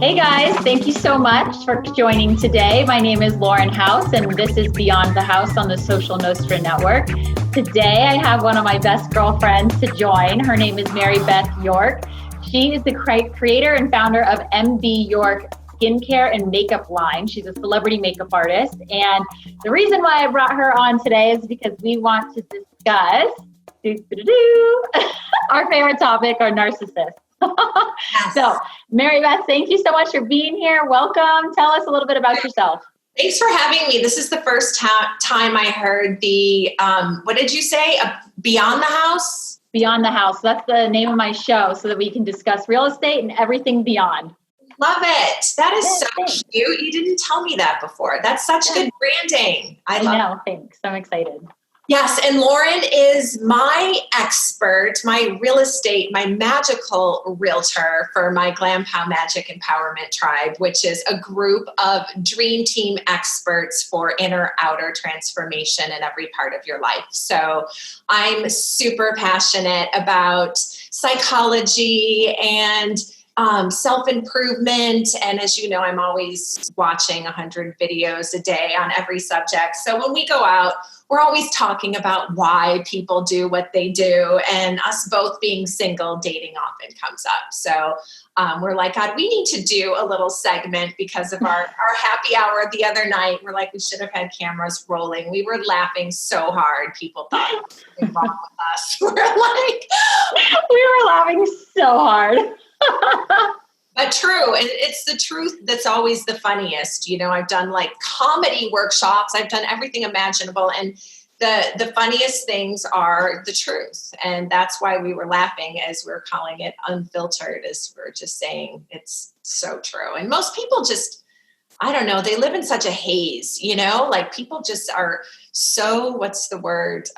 Hey guys, thank you so much for joining today. My name is Lauren House, and this is Beyond the House on the Social Nostra Network. Today, I have one of my best girlfriends to join. Her name is Mary Beth York. She is the creator and founder of MB York skincare and makeup line. She's a celebrity makeup artist. And the reason why I brought her on today is because we want to discuss our favorite topic, our narcissists. Yes. So, Mary Beth, thank you so much for being here. Welcome. Tell us a little bit about yourself. Thanks for having me. This is the first time I heard the, what did you say? Beyond the House? Beyond the House. That's the name of my show, so that we can discuss real estate and everything beyond. Love it. That is so cute. You didn't tell me that before. That's such good branding. I love it. Thanks. I'm excited. Yes, and Lauren is my expert, my real estate, my magical realtor for my Glam Pow Magic Empowerment Tribe, which is a group of dream team experts for inner outer transformation in every part of your life. So I'm super passionate about psychology and self-improvement. And as you know, I'm always watching 100 videos a day on every subject. So when we go out, we're always talking about why people do what they do, and us both being single, dating often comes up. So we're like, God, we need to do a little segment because of our happy hour the other night. We're like, we should have had cameras rolling. We were laughing so hard. People thought there was something wrong with us. We're like, we were laughing so hard. But true. And it's the truth that's always the funniest. You know, I've done like comedy workshops. I've done everything imaginable. And the funniest things are the truth. And that's why we were laughing as we're calling it unfiltered, as we're just saying it's so true. And most people just, I don't know, they live in such a haze, you know, like people just are so, what's the word,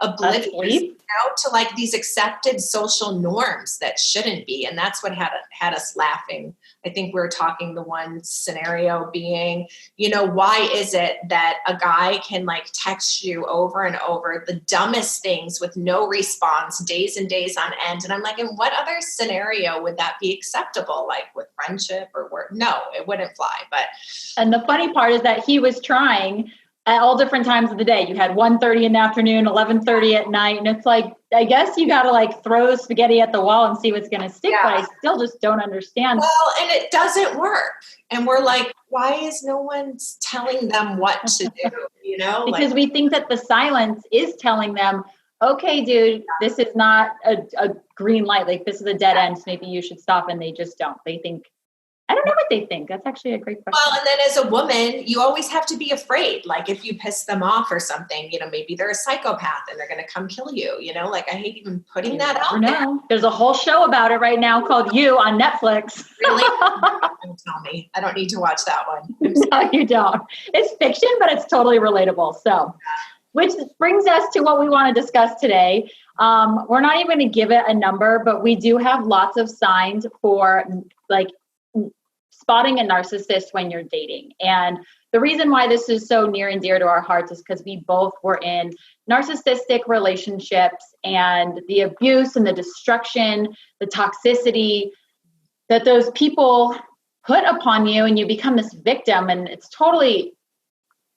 oblivious, you know, to like these accepted social norms that shouldn't be. And that's what had us laughing. I think we were talking the one scenario being, you know, why is it that a guy can like text you over and over the dumbest things with no response, days and days on end? And I'm like, in what other scenario would that be acceptable? Like with friendship or work? No, it wouldn't fly. And the funny part is that he was trying at all different times of the day. You had 1:30 in the afternoon, 11:30 at night. And it's like, I guess you got to like throw spaghetti at the wall and see what's going to stick. But I still just don't understand. Well, and it doesn't work. And we're like, why is no one telling them what to do? You know, because we think that the silence is telling them, okay, dude, this is not a green light. Like this is a dead end. So maybe you should stop. And they just don't. They think, I don't know what they think. That's actually a great question. Well, and then as a woman, you always have to be afraid. Like if you piss them off or something, you know, maybe they're a psychopath and they're going to come kill you. You know, like I hate even putting that out there. There's a whole show about it right now called You on Netflix. Really? Don't tell me. I don't need to watch that one. No, you don't. It's fiction, but it's totally relatable. So, which brings us to what we want to discuss today. We're not even going to give it a number, but we do have lots of signs for like spotting a narcissist when you're dating. And the reason why this is so near and dear to our hearts is because we both were in narcissistic relationships, and the abuse and the destruction, the toxicity that those people put upon you, and you become this victim. And it's totally,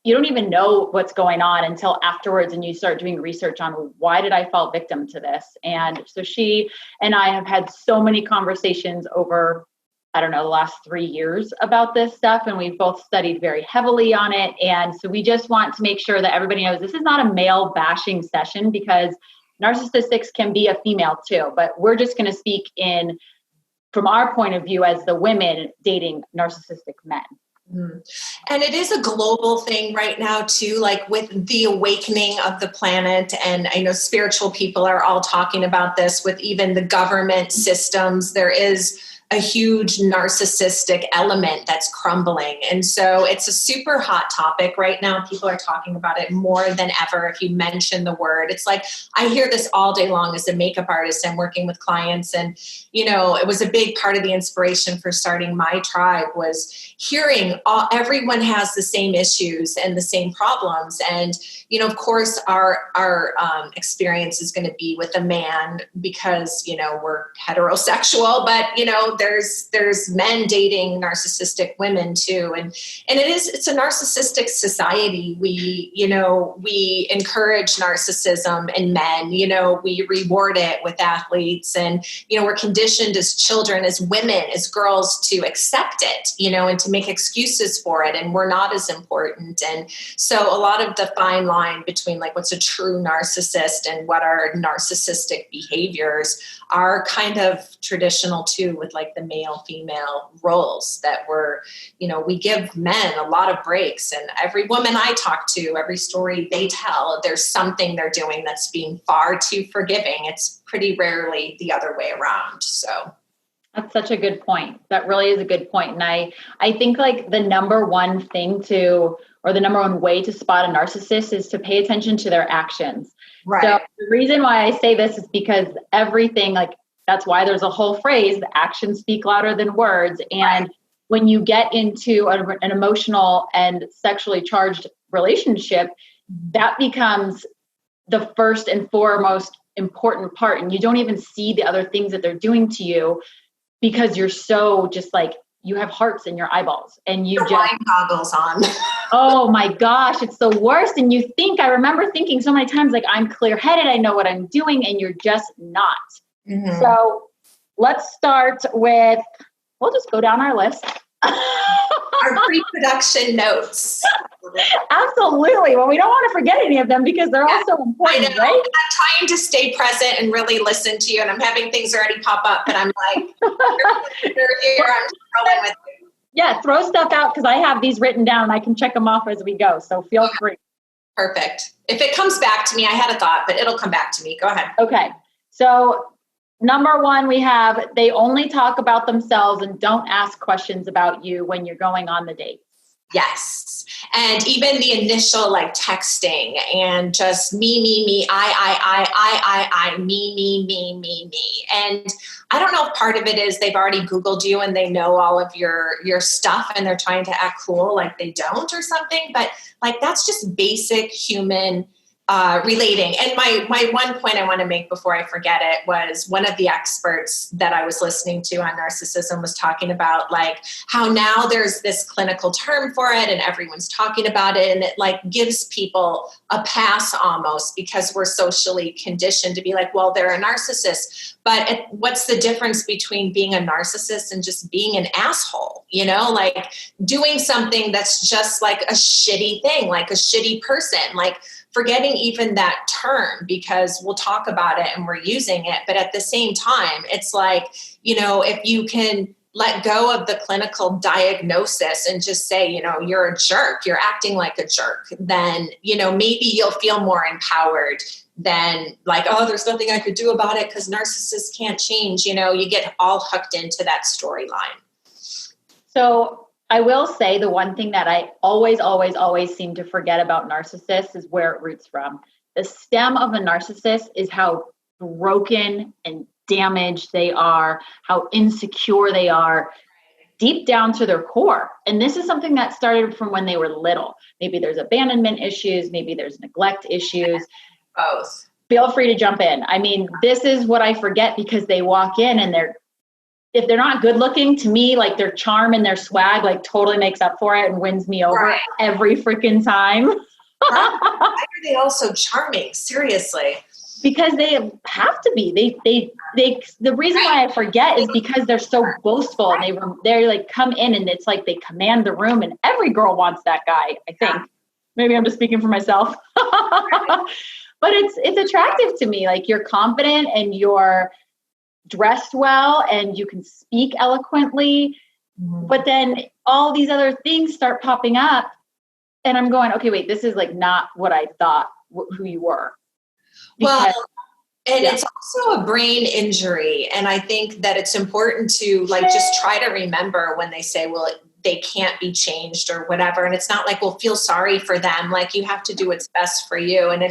you don't even know what's going on until afterwards, and you start doing research on why did I fall victim to this? And so she and I have had so many conversations over, I don't know, the last 3 years about this stuff. And we've both studied very heavily on it. And so we just want to make sure that everybody knows this is not a male bashing session, because narcissistics can be a female too, but we're just going to speak from our point of view as the women dating narcissistic men. And it is a global thing right now too, like with the awakening of the planet. And I know spiritual people are all talking about this with even the government systems. There is a huge narcissistic element that's crumbling. And so it's a super hot topic right now. People are talking about it more than ever. If you mention the word, it's like, I hear this all day long as a makeup artist and working with clients. And, you know, it was a big part of the inspiration for starting my tribe was hearing everyone has the same issues and the same problems. And, you know, of course, our experience is going to be with a man because, you know, we're heterosexual, but, you know, there's men dating narcissistic women too. And it's a narcissistic society. We encourage narcissism in men, you know, we reward it with athletes, and, you know, we're conditioned as children, as women, as girls to accept it, you know, and to make excuses for it. And we're not as important. And so a lot of the fine line between like what's a true narcissist and what are narcissistic behaviors are kind of traditional too, with like the male female roles that we give men a lot of breaks. And every woman I talk to, every story they tell, there's something they're doing that's being far too forgiving. It's pretty rarely the other way around. So that's such a good point. That really is a good point. And I think like the number one way to spot a narcissist is to pay attention to their actions. Right. So the reason why I say this is because everything, like, that's why there's a whole phrase, actions speak louder than words. And when you get into an emotional and sexually charged relationship, that becomes the first and foremost important part. And you don't even see the other things that they're doing to you because you're so just like, you have hearts in your eyeballs and you wine goggles on. Oh my gosh, it's the worst. And I remember thinking so many times, like, I'm clear-headed, I know what I'm doing, and you're just not. Mm-hmm. So let's start with, we'll just go down our list. Our pre-production notes. Absolutely. Well, we don't want to forget any of them because they're all so important, I know. right? I'm trying to stay present and really listen to you, and I'm having things already pop up, and I'm like, you're here, I'm just rolling with you. Yeah, throw stuff out because I have these written down. I can check them off as we go, so feel free. Perfect. If it comes back to me, I had a thought, but it'll come back to me. Go ahead. Okay. So number one, we have, they only talk about themselves and don't ask questions about you when you're going on the date. Yes. And even the initial like texting and just me, I, me. And I don't know if part of it is they've already Googled you and they know all of your stuff and they're trying to act cool like they don't or something. But like, that's just basic human relating. And my one point I want to make before I forget it was one of the experts that I was listening to on narcissism was talking about like how now there's this clinical term for it and everyone's talking about it. And it like gives people a pass almost because we're socially conditioned to be like, well, they're a narcissist. But what's the difference between being a narcissist and just being an asshole? You know, like doing something that's just like a shitty thing, like a shitty person, like forgetting even that term because we'll talk about it and we're using it. But at the same time, it's like, you know, if you can let go of the clinical diagnosis and just say, you know, you're a jerk, you're acting like a jerk, then, you know, maybe you'll feel more empowered than like, oh, there's nothing I could do about it because narcissists can't change. You know, you get all hooked into that storyline. So I will say the one thing that I always seem to forget about narcissists is where it roots from. The stem of a narcissist is how broken and damaged they are, how insecure they are deep down to their core. And this is something that started from when they were little. Maybe there's abandonment issues, maybe there's neglect issues. Both. Feel free to jump in. I mean, this is what I forget because they walk in and if they're not good looking, to me, like their charm and their swag, like totally makes up for it and wins me over every freaking time. Why are they all so charming? Seriously. Because they have to be. The reason why I forget is because they're so boastful and they're like come in and it's like they command the room and every girl wants that guy, I think. Yeah. Maybe I'm just speaking for myself. But it's attractive to me. Like you're confident and you're dressed well and you can speak eloquently, but then all these other things start popping up and I'm going, okay, wait, this is like not what I thought who you were. Well, And it's also a brain injury. And I think that it's important to like just try to remember when they say, well, they can't be changed or whatever. And it's not like, well, feel sorry for them. Like you have to do what's best for you. And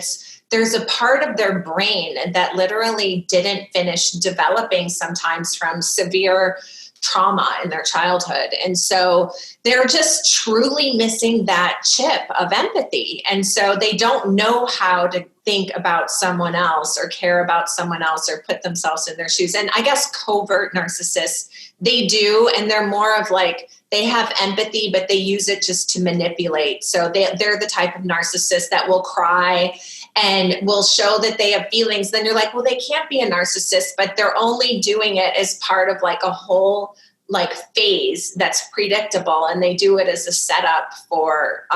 there's a part of their brain that literally didn't finish developing sometimes from severe trauma in their childhood. And so they're just truly missing that chip of empathy. And so they don't know how to think about someone else or care about someone else or put themselves in their shoes. And I guess covert narcissists, they do. And they're more of like, they have empathy, but they use it just to manipulate. So they're the type of narcissist that will cry and will show that they have feelings. Then you're like, well, they can't be a narcissist, but they're only doing it as part of like a whole like phase that's predictable. And they do it as a setup for,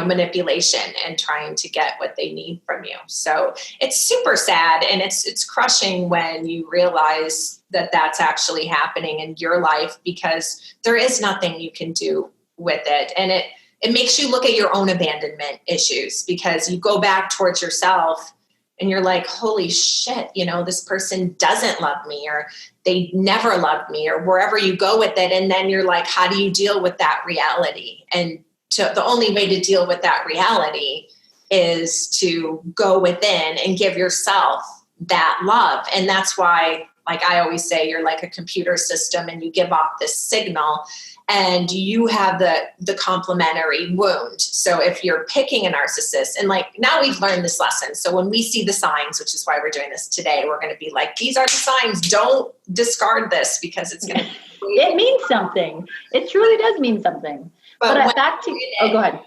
manipulation and trying to get what they need from you. So it's super sad. And it's crushing when you realize that that's actually happening in your life, because there is nothing you can do with it. And it makes you look at your own abandonment issues, because you go back towards yourself and you're like, holy shit, this person doesn't love me, or they never loved me, or wherever you go with it. And then you're like, how do you deal with that reality? And the only way to deal with that reality is to go within and give yourself that love. And that's why, like I always say, you're like a computer system and you give off this signal and you have the complementary wound. So if you're picking a narcissist, and like now we've learned this lesson. So when we see the signs, which is why we're doing this today, we're going to be like, these are the signs. Don't discard this because it's going to. It means something. It truly does mean something. But back to, go ahead.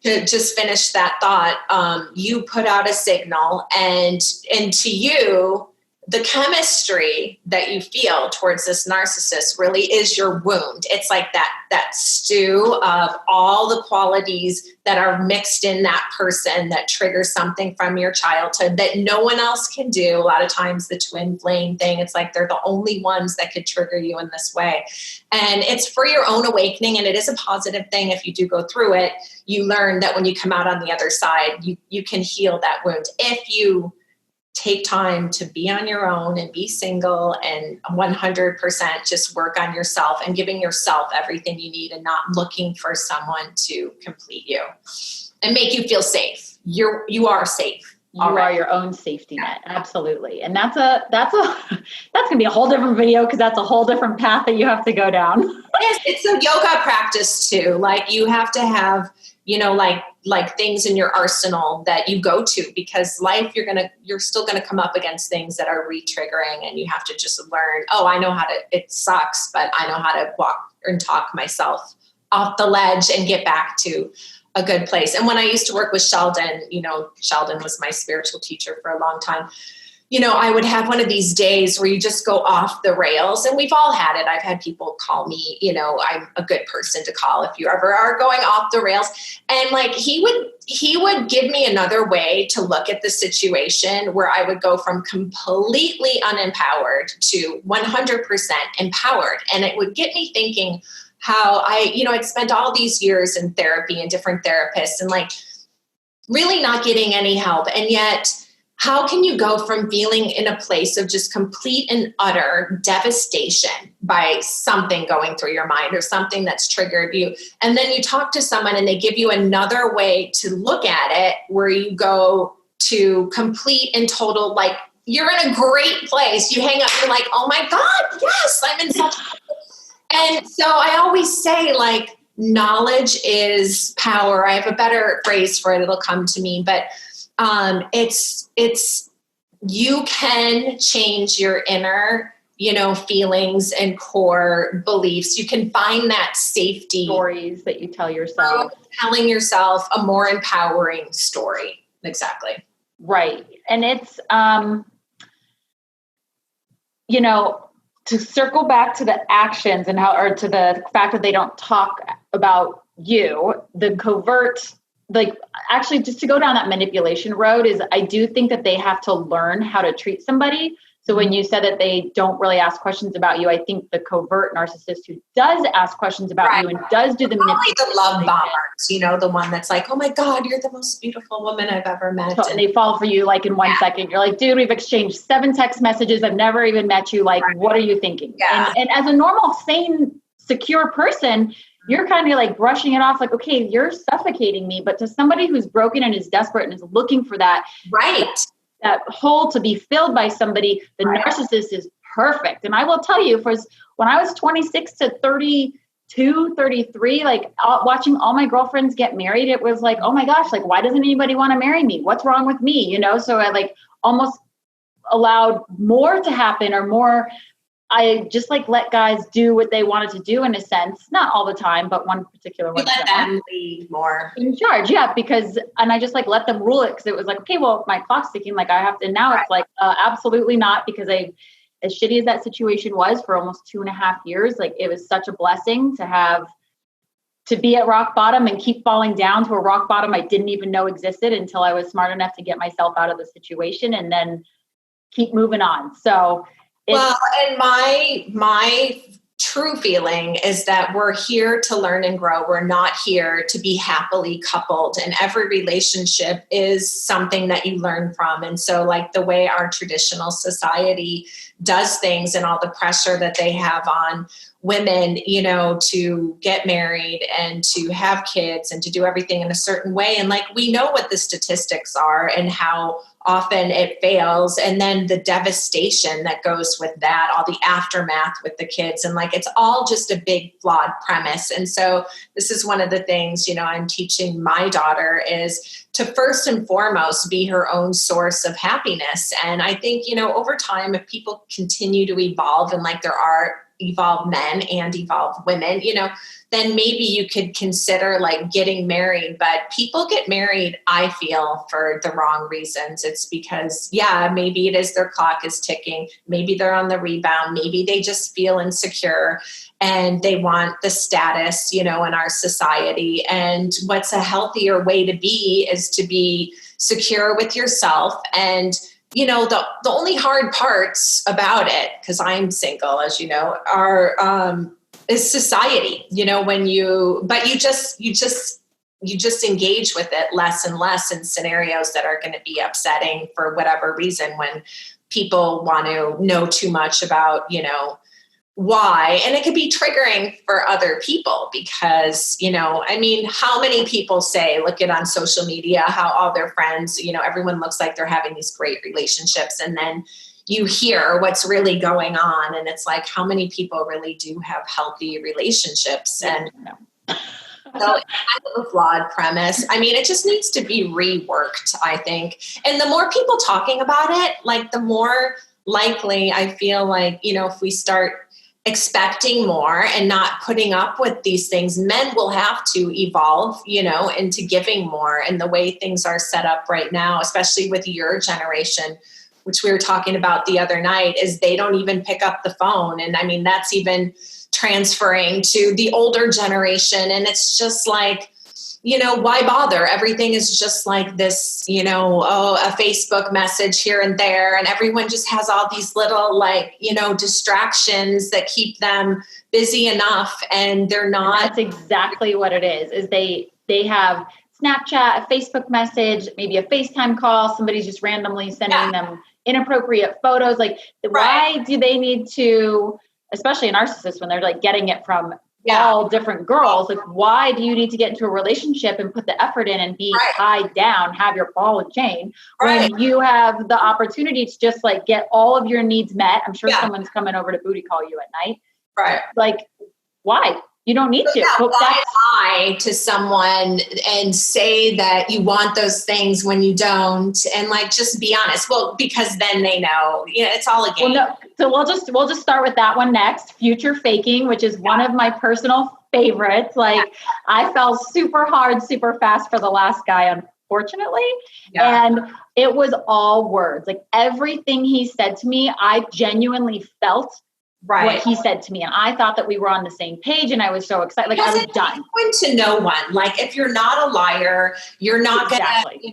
To just finish that thought, you put out a signal, and to you, the chemistry that you feel towards this narcissist really is your wound. It's like that stew of all the qualities that are mixed in that person that triggers something from your childhood that no one else can do. A lot of times the twin flame thing, it's like they're the only ones that could trigger you in this way. And it's for your own awakening, and it is a positive thing if you do go through it. You learn that when you come out on the other side, you can heal that wound. If you take time to be on your own and be single and 100% just work on yourself and giving yourself everything you need and not looking for someone to complete you and make you feel safe. You are safe. You are your own safety net. Absolutely. And that's gonna be a whole different video, because that's a whole different path that you have to go down. Yes, it's a yoga practice too. Like you have to have, like things in your arsenal that you go to, because life, you're still gonna come up against things that are re-triggering, and you have to just learn, it sucks, but I know how to walk and talk myself off the ledge and get back to a good place. And when I used to work with Sheldon, Sheldon was my spiritual teacher for a long time. I would have one of these days where you just go off the rails, and we've all had it. I've had people call me, I'm a good person to call if you ever are going off the rails. And like, he would give me another way to look at the situation, where I would go from completely unempowered to 100% empowered. And it would get me thinking how I'd spent all these years in therapy and different therapists and like really not getting any help. And yet, how can you go from feeling in a place of just complete and utter devastation by something going through your mind or something that's triggered you, and then you talk to someone and they give you another way to look at it, where you go to complete and total, like you're in a great place. You hang up, you're like, oh my God, yes, I'm in such. And so I always say, like, knowledge is power. I have a better phrase for it. It'll come to me, but it's you can change your inner, feelings and core beliefs. You can find that safety. Stories that you tell yourself. Telling yourself a more empowering story. Exactly. Right. And it's, to circle back to the actions and to the fact that they don't talk about you, the covert, like actually just to go down that manipulation road is, I do think that they have to learn how to treat somebody. So when you said that they don't really ask questions about you, I think the covert narcissist who does ask questions about you and does do the manipulation, the love bombers, the one that's like, oh my God, you're the most beautiful woman I've ever met. And they fall for you like in 1 second. You're like, dude, we've exchanged 7 text messages. I've never even met you. Like, what are you thinking? Yeah. And as a normal, sane, secure person, you're kind of like brushing it off like, okay, you're suffocating me. But to somebody who's broken and is desperate and is looking for that, that hole to be filled by somebody, the narcissist is perfect. And I will tell you, when I was 26 to 32, 33, like watching all my girlfriends get married, it was like, oh my gosh, like, why doesn't anybody want to marry me? What's wrong with me? So I like almost allowed more to happen or more. I just like let guys do what they wanted to do in a sense, not all the time, but one particular one. Let them lead more in charge. Yeah. And I just like let them rule it. Cause it was like, okay, well, my clock's ticking. Like I have to, now it's like, absolutely not, because as shitty as that situation was for almost 2.5 years, like it was such a blessing to be at rock bottom and keep falling down to a rock bottom I didn't even know existed until I was smart enough to get myself out of the situation and then keep moving on. So and my true feeling is that we're here to learn and grow. We're not here to be happily coupled, and every relationship is something that you learn from. And so like the way our traditional society does things and all the pressure that they have on women, to get married and to have kids and to do everything in a certain way. And like, we know what the statistics are and how often it fails. And then the devastation that goes with that, all the aftermath with the kids. And like, it's all just a big flawed premise. And so this is one of the things, I'm teaching my daughter is to first and foremost be her own source of happiness. And I think, over time, if people continue to evolve, and like there are evolved men and evolved women, then maybe you could consider like getting married. But people get married, I feel, for the wrong reasons. It's because, maybe it is their clock is ticking. Maybe they're on the rebound. Maybe they just feel insecure and they want the status, in our society. And what's a healthier way to be is to be secure with yourself. And the only hard parts about it, because I'm single, as you know, are is society. When you just engage with it less and less in scenarios that are going to be upsetting for whatever reason. When people want to know too much about, why, and it could be triggering for other people because, how many people say, look at on social media, how all their friends, everyone looks like they're having these great relationships. And then you hear what's really going on. And it's like, how many people really do have healthy relationships? And so it's kind of a flawed premise. It just needs to be reworked, I think. And the more people talking about it, like the more likely I feel like, if we start expecting more and not putting up with these things, men will have to evolve, into giving more. And the way things are set up right now, especially with your generation, which we were talking about the other night, is they don't even pick up the phone. And that's even transferring to the older generation. And it's just like, why bother? Everything is just like this, a Facebook message here and there. And everyone just has all these little distractions that keep them busy enough. And they're not. That's exactly what it is they have Snapchat, a Facebook message, maybe a FaceTime call. Somebody's just randomly sending them inappropriate photos. Like, why do they need to, especially a narcissist, when they're like getting it from all different girls, like why do you need to get into a relationship and put the effort in and be tied down, have your ball and chain when you have the opportunity to just like get all of your needs met? I'm sure someone's coming over to booty call you at night. Right. Like, why? You don't need to. Why lie to someone and say that you want those things when you don't, and like just be honest? Well, because then they know. It's all a game. Well, no. So we'll just start with that one next. Future faking, which is one of my personal favorites. Like I fell super hard, super fast for the last guy, unfortunately, and it was all words. Like everything he said to me, I genuinely felt what he said to me. And I thought that we were on the same page and I was so excited. Like, I was done. To no one. Like, if you're not a liar, you're not going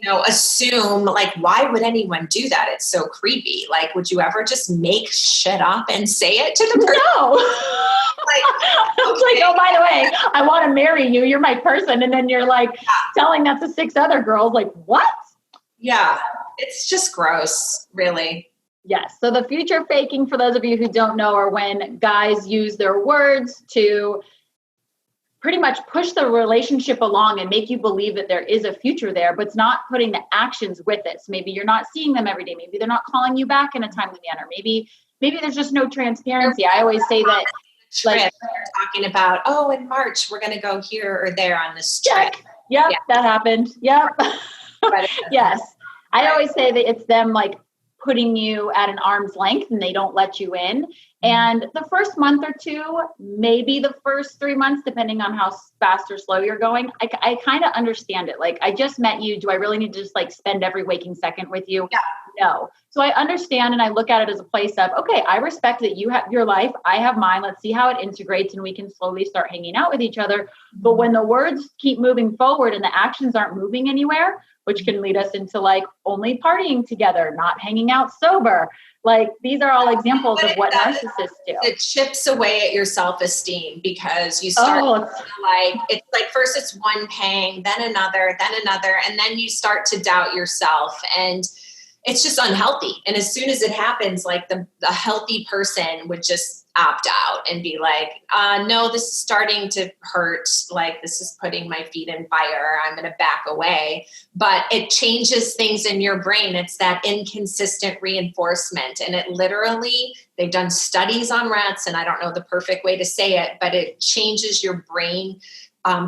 to, assume, like, why would anyone do that? It's so creepy. Like, would you ever just make shit up and say it to the person? No. It's like, oh, by the way, I want to marry you. You're my person. And then you're like telling that to 6 other girls. Like, what? Yeah. It's just gross, really. Yes. So the future faking, for those of you who don't know, are when guys use their words to pretty much push the relationship along and make you believe that there is a future there, but it's not putting the actions with it. So maybe you're not seeing them every day. Maybe they're not calling you back in a timely manner. Maybe there's just no transparency. I always say that, like, talking about, in March, we're going to go here or there on this trip. Yep. That happened. Yep. Yes. I always say that it's them, like, putting you at an arm's length and they don't let you in. And the first month or two, maybe the first 3 months, depending on how fast or slow you're going, I kind of understand it. Like, I just met you. Do I really need to just, like, spend every waking second with you? Yeah. No. So I understand. And I look at it as a place of, okay, I respect that you have your life. I have mine. Let's see how it integrates and we can slowly start hanging out with each other. But when the words keep moving forward and the actions aren't moving anywhere, which can lead us into, like, only partying together, not hanging out sober. Like, these are all examples of what narcissists do. It chips away at your self-esteem because you start it's like first it's one pang, then another, and then you start to doubt yourself, and it's just unhealthy. And as soon as it happens, like, the healthy person would just opt out and be like, no, this is starting to hurt. Like, this is putting my feet in fire. I'm going to back away. But it changes things in your brain. It's that inconsistent reinforcement. And it literally, they've done studies on rats, and I don't know the perfect way to say it, but it changes your brain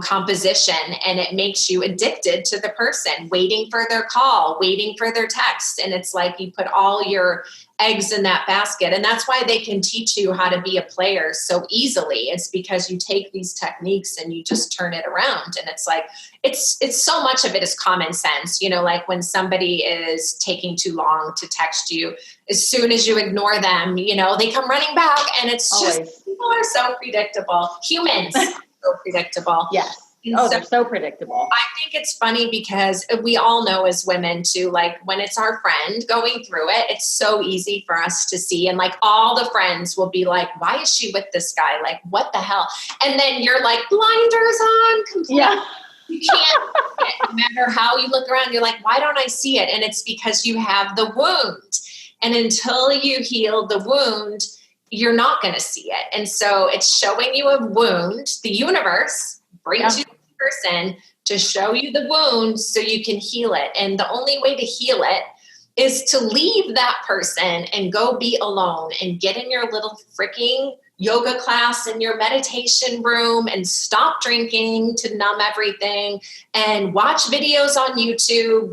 composition, and it makes you addicted to the person, waiting for their call, waiting for their text. And it's like you put all your eggs in that basket. And that's why they can teach you how to be a player so easily. It's because you take these techniques and you just turn it around. And it's like, it's so much of it is common sense. Like when somebody is taking too long to text you, as soon as you ignore them, they come running back, and it's just, people are so predictable. Humans. So predictable. Yes. They're so predictable. I think it's funny because we all know as women too, like, when it's our friend going through it, it's so easy for us to see. And, like, all the friends will be like, why is she with this guy? Like, what the hell? And then you're like, blinders on completely. Yeah. You can't, no matter how you look around, you're like, why don't I see it? And it's because you have the wound. And until you heal the wound, you're not going to see it. And so it's showing you a wound. The universe brings you the person to show you the wound so you can heal it. And the only way to heal it is to leave that person and go be alone and get in your little freaking yoga class in your meditation room and stop drinking to numb everything and watch videos on YouTube.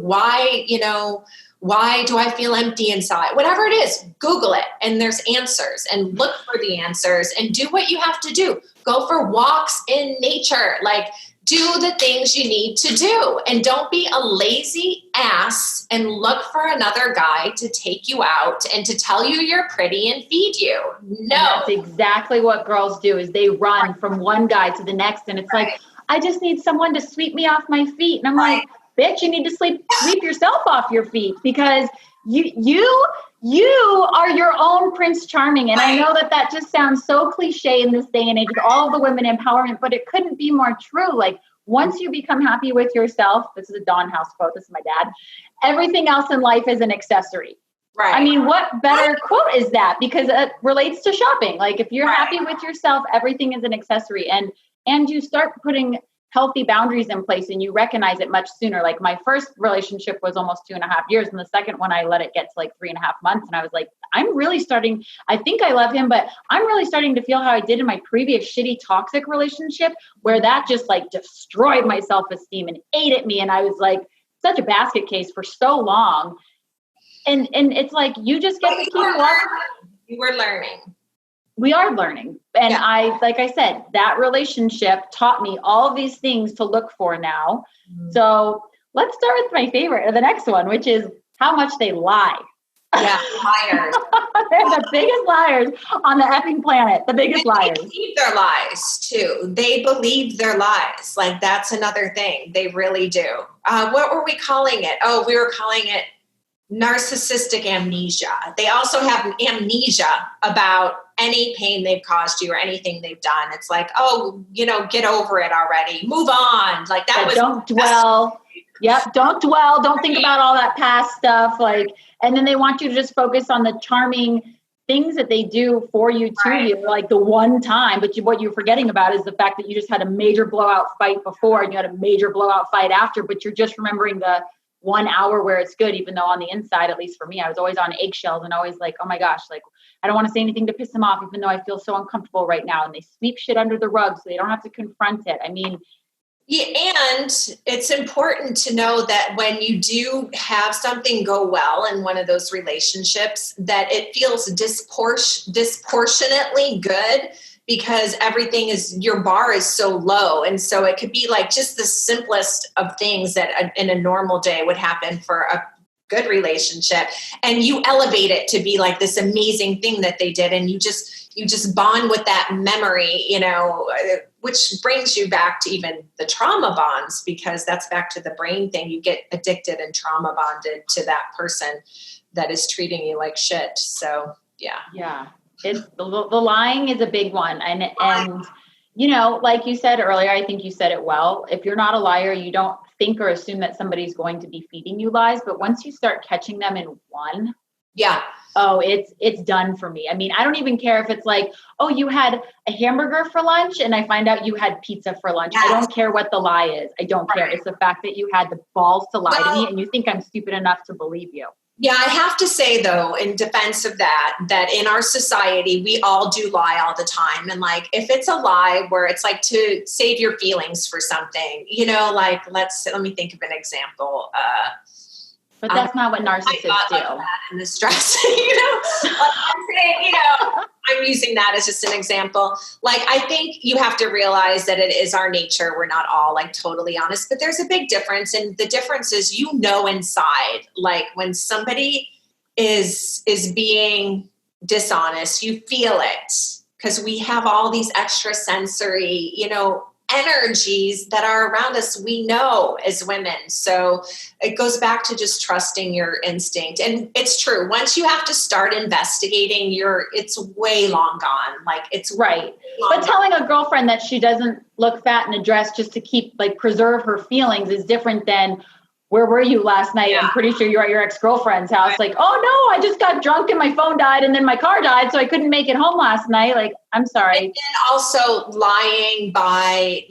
Why do I feel empty inside? Whatever it is, Google it, and there's answers, and look for the answers, and do what you have to do. Go for walks in nature. Like, do the things you need to do, and don't be a lazy ass and look for another guy to take you out and to tell you you're pretty and feed you. No. And that's exactly what girls do, is they run from one guy to the next, and it's like, I just need someone to sweep me off my feet. And I'm like, bitch, you need to sweep yourself off your feet, because you are your own Prince Charming. And I know that just sounds so cliche in this day and age with all of the women empowerment, but it couldn't be more true. Like, once you become happy with yourself, this is a Dawn House quote, this is my dad, everything else in life is an accessory. Right. I mean, what better quote is that? Because it relates to shopping. Like, if you're happy with yourself, everything is an accessory. And you start putting healthy boundaries in place, and you recognize it much sooner. Like, my first relationship was almost 2.5 years. And the second one, I let it get to like 3.5 months. And I was like, I think I love him, but I'm really starting to feel how I did in my previous shitty toxic relationship, where that just, like, destroyed my self-esteem and ate at me. And I was like such a basket case for so long. And it's like, you just get to keep walking. You were learning. We are learning. And like I said, that relationship taught me all of these things to look for now. Mm-hmm. So let's start with my favorite, or the next one, which is how much they lie. Yeah, liars. They're the biggest liars on the effing planet. The biggest liars. They believe their lies too. They believe their lies. Like that's another thing. They really do. What were we calling it? Oh, we were calling it narcissistic amnesia. They also have amnesia about any pain they've caused you or anything they've done. It's like, oh, get over it already. Move on. Like that was. Don't dwell. Yep. Don't dwell. Don't think about all that past stuff. And then they want you to just focus on the charming things that they do for you, you, like the one time. But what you're forgetting about is the fact that you just had a major blowout fight before and you had a major blowout fight after, but you're just remembering the 1 hour where it's good, even though on the inside, at least for me, I was always on eggshells and always like, oh my gosh, like I don't want to say anything to piss them off, even though I feel so uncomfortable right now. And they sweep shit under the rug so they don't have to confront it. I mean, yeah, and it's important to know that when you do have something go well in one of those relationships, that it feels disproportionately good because your bar is so low. And so it could be like just the simplest of things that in a normal day would happen for a good relationship. And you elevate it to be like this amazing thing that they did. And you just bond with that memory, which brings you back to even the trauma bonds, because that's back to the brain thing. You get addicted and trauma bonded to that person that is treating you like shit. So, yeah. Yeah. It's the lying is a big one. And, like you said earlier, I think you said it well. If you're not a liar, you don't think or assume that somebody's going to be feeding you lies. But once you start catching them in one, yeah. Oh, it's done for me. I mean, I don't even care if it's like, oh, you had a hamburger for lunch and I find out you had pizza for lunch. Yes. I don't care what the lie is. I don't care. It's the fact that you had the balls to lie to me and you think I'm stupid enough to believe you. Yeah, I have to say, though, in defense of that in our society, we all do lie all the time. And like, if it's a lie where it's like to save your feelings for something, like, let me think of an example. But that's not what narcissists do. In the stress, I'm saying, I'm using that as just an example. Like, I think you have to realize that it is our nature. We're not all like totally honest, but there's a big difference. And the difference is, inside, like when somebody is being dishonest, you feel it because we have all these extra sensory, energies that are around us, we know as women. So it goes back to just trusting your instinct. And it's true. Once you have to start investigating, it's way long gone. Like it's right. But telling a girlfriend that she doesn't look fat in a dress just to preserve her feelings is different than, where were you last night? Yeah. I'm pretty sure you're at your ex-girlfriend's house. Like, oh no, I just got drunk and my phone died and then my car died, so I couldn't make it home last night. Like, I'm sorry. And then also lying by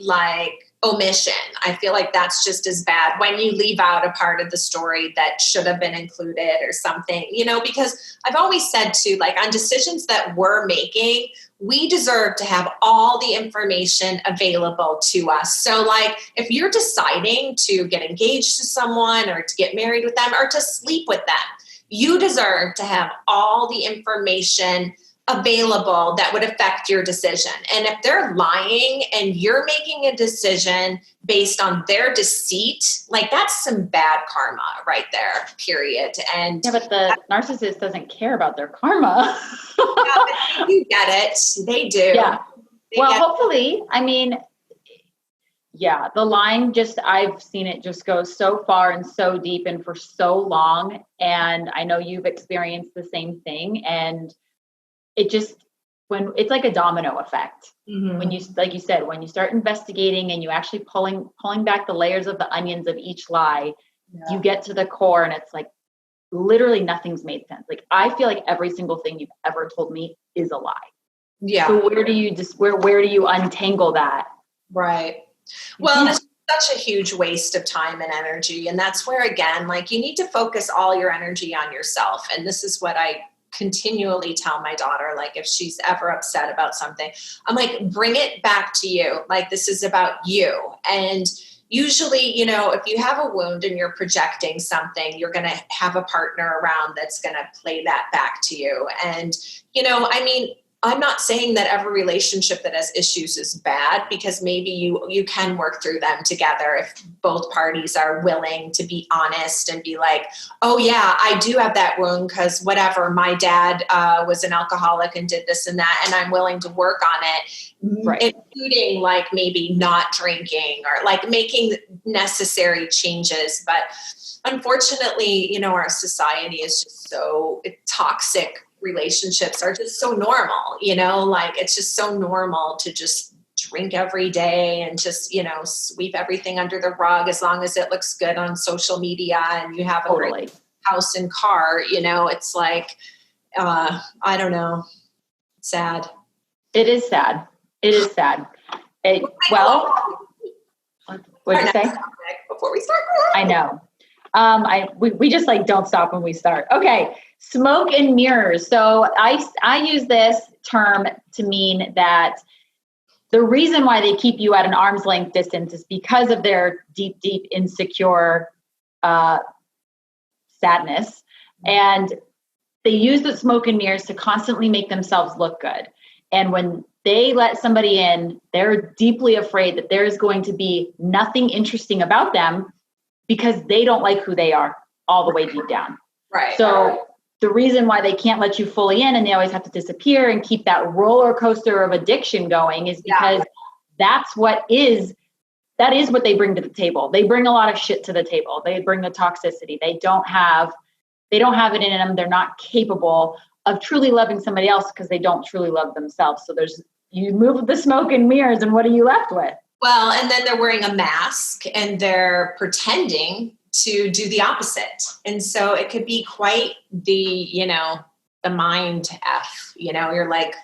omission. I feel like that's just as bad when you leave out a part of the story that should have been included or something, because I've always said too, like on decisions that we're making, we deserve to have all the information available to us. So like if you're deciding to get engaged to someone or to get married with them or to sleep with them, you deserve to have all the information available that would affect your decision. And if they're lying and you're making a decision based on their deceit, like that's some bad karma right there, period. And yeah, but the narcissist doesn't care about their karma. Yeah, but you get it. They do. Yeah. Hopefully, I mean, yeah, the lying I've seen it just go so far and so deep and for so long. And I know you've experienced the same thing. And it just, when it's like a domino effect, when you, like you said, when you start investigating and you actually pulling back the layers of the onions of each lie, you get to the core and it's like, literally nothing's made sense. Like, I feel like every single thing you've ever told me is a lie. Yeah. So where do you untangle that? Right. Well, it's such a huge waste of time and energy. And that's where, again, like you need to focus all your energy on yourself. And this is what I continually tell my daughter, like if she's ever upset about something, I'm like, bring it back to you. Like, this is about you. And usually, if you have a wound and you're projecting something, you're going to have a partner around that's going to play that back to you. And, I'm not saying that every relationship that has issues is bad, because maybe you can work through them together if both parties are willing to be honest and be like, oh yeah, I do have that wound because whatever, my dad was an alcoholic and did this and that, and I'm willing to work on it, right. including like maybe not drinking or like making necessary changes. But unfortunately, our society is just so toxic. Relationships are just so normal, like it's just so normal to just drink every day and just, sweep everything under the rug as long as it looks good on social media and you have a great house and car, it's like, I don't know. It's sad. It is sad. It is sad. Well, what did you say? Before we start. I know. We just like don't stop when we start. Okay. Smoke and mirrors. So I use this term to mean that the reason why they keep you at an arm's length distance is because of their deep, deep insecure sadness. And they use the smoke and mirrors to constantly make themselves look good. And when they let somebody in, they're deeply afraid that there is going to be nothing interesting about them because they don't like who they are all the way deep down. Right. So the reason why they can't let you fully in and they always have to disappear and keep that roller coaster of addiction going is because that is what they bring to the table. They bring a lot of shit to the table. They bring the toxicity. They don't have it in them. They're not capable of truly loving somebody else because they don't truly love themselves. So you move the smoke and mirrors and what are you left with? Well, and then they're wearing a mask and they're pretending to do the opposite. And so it could be quite the mind F, you're like,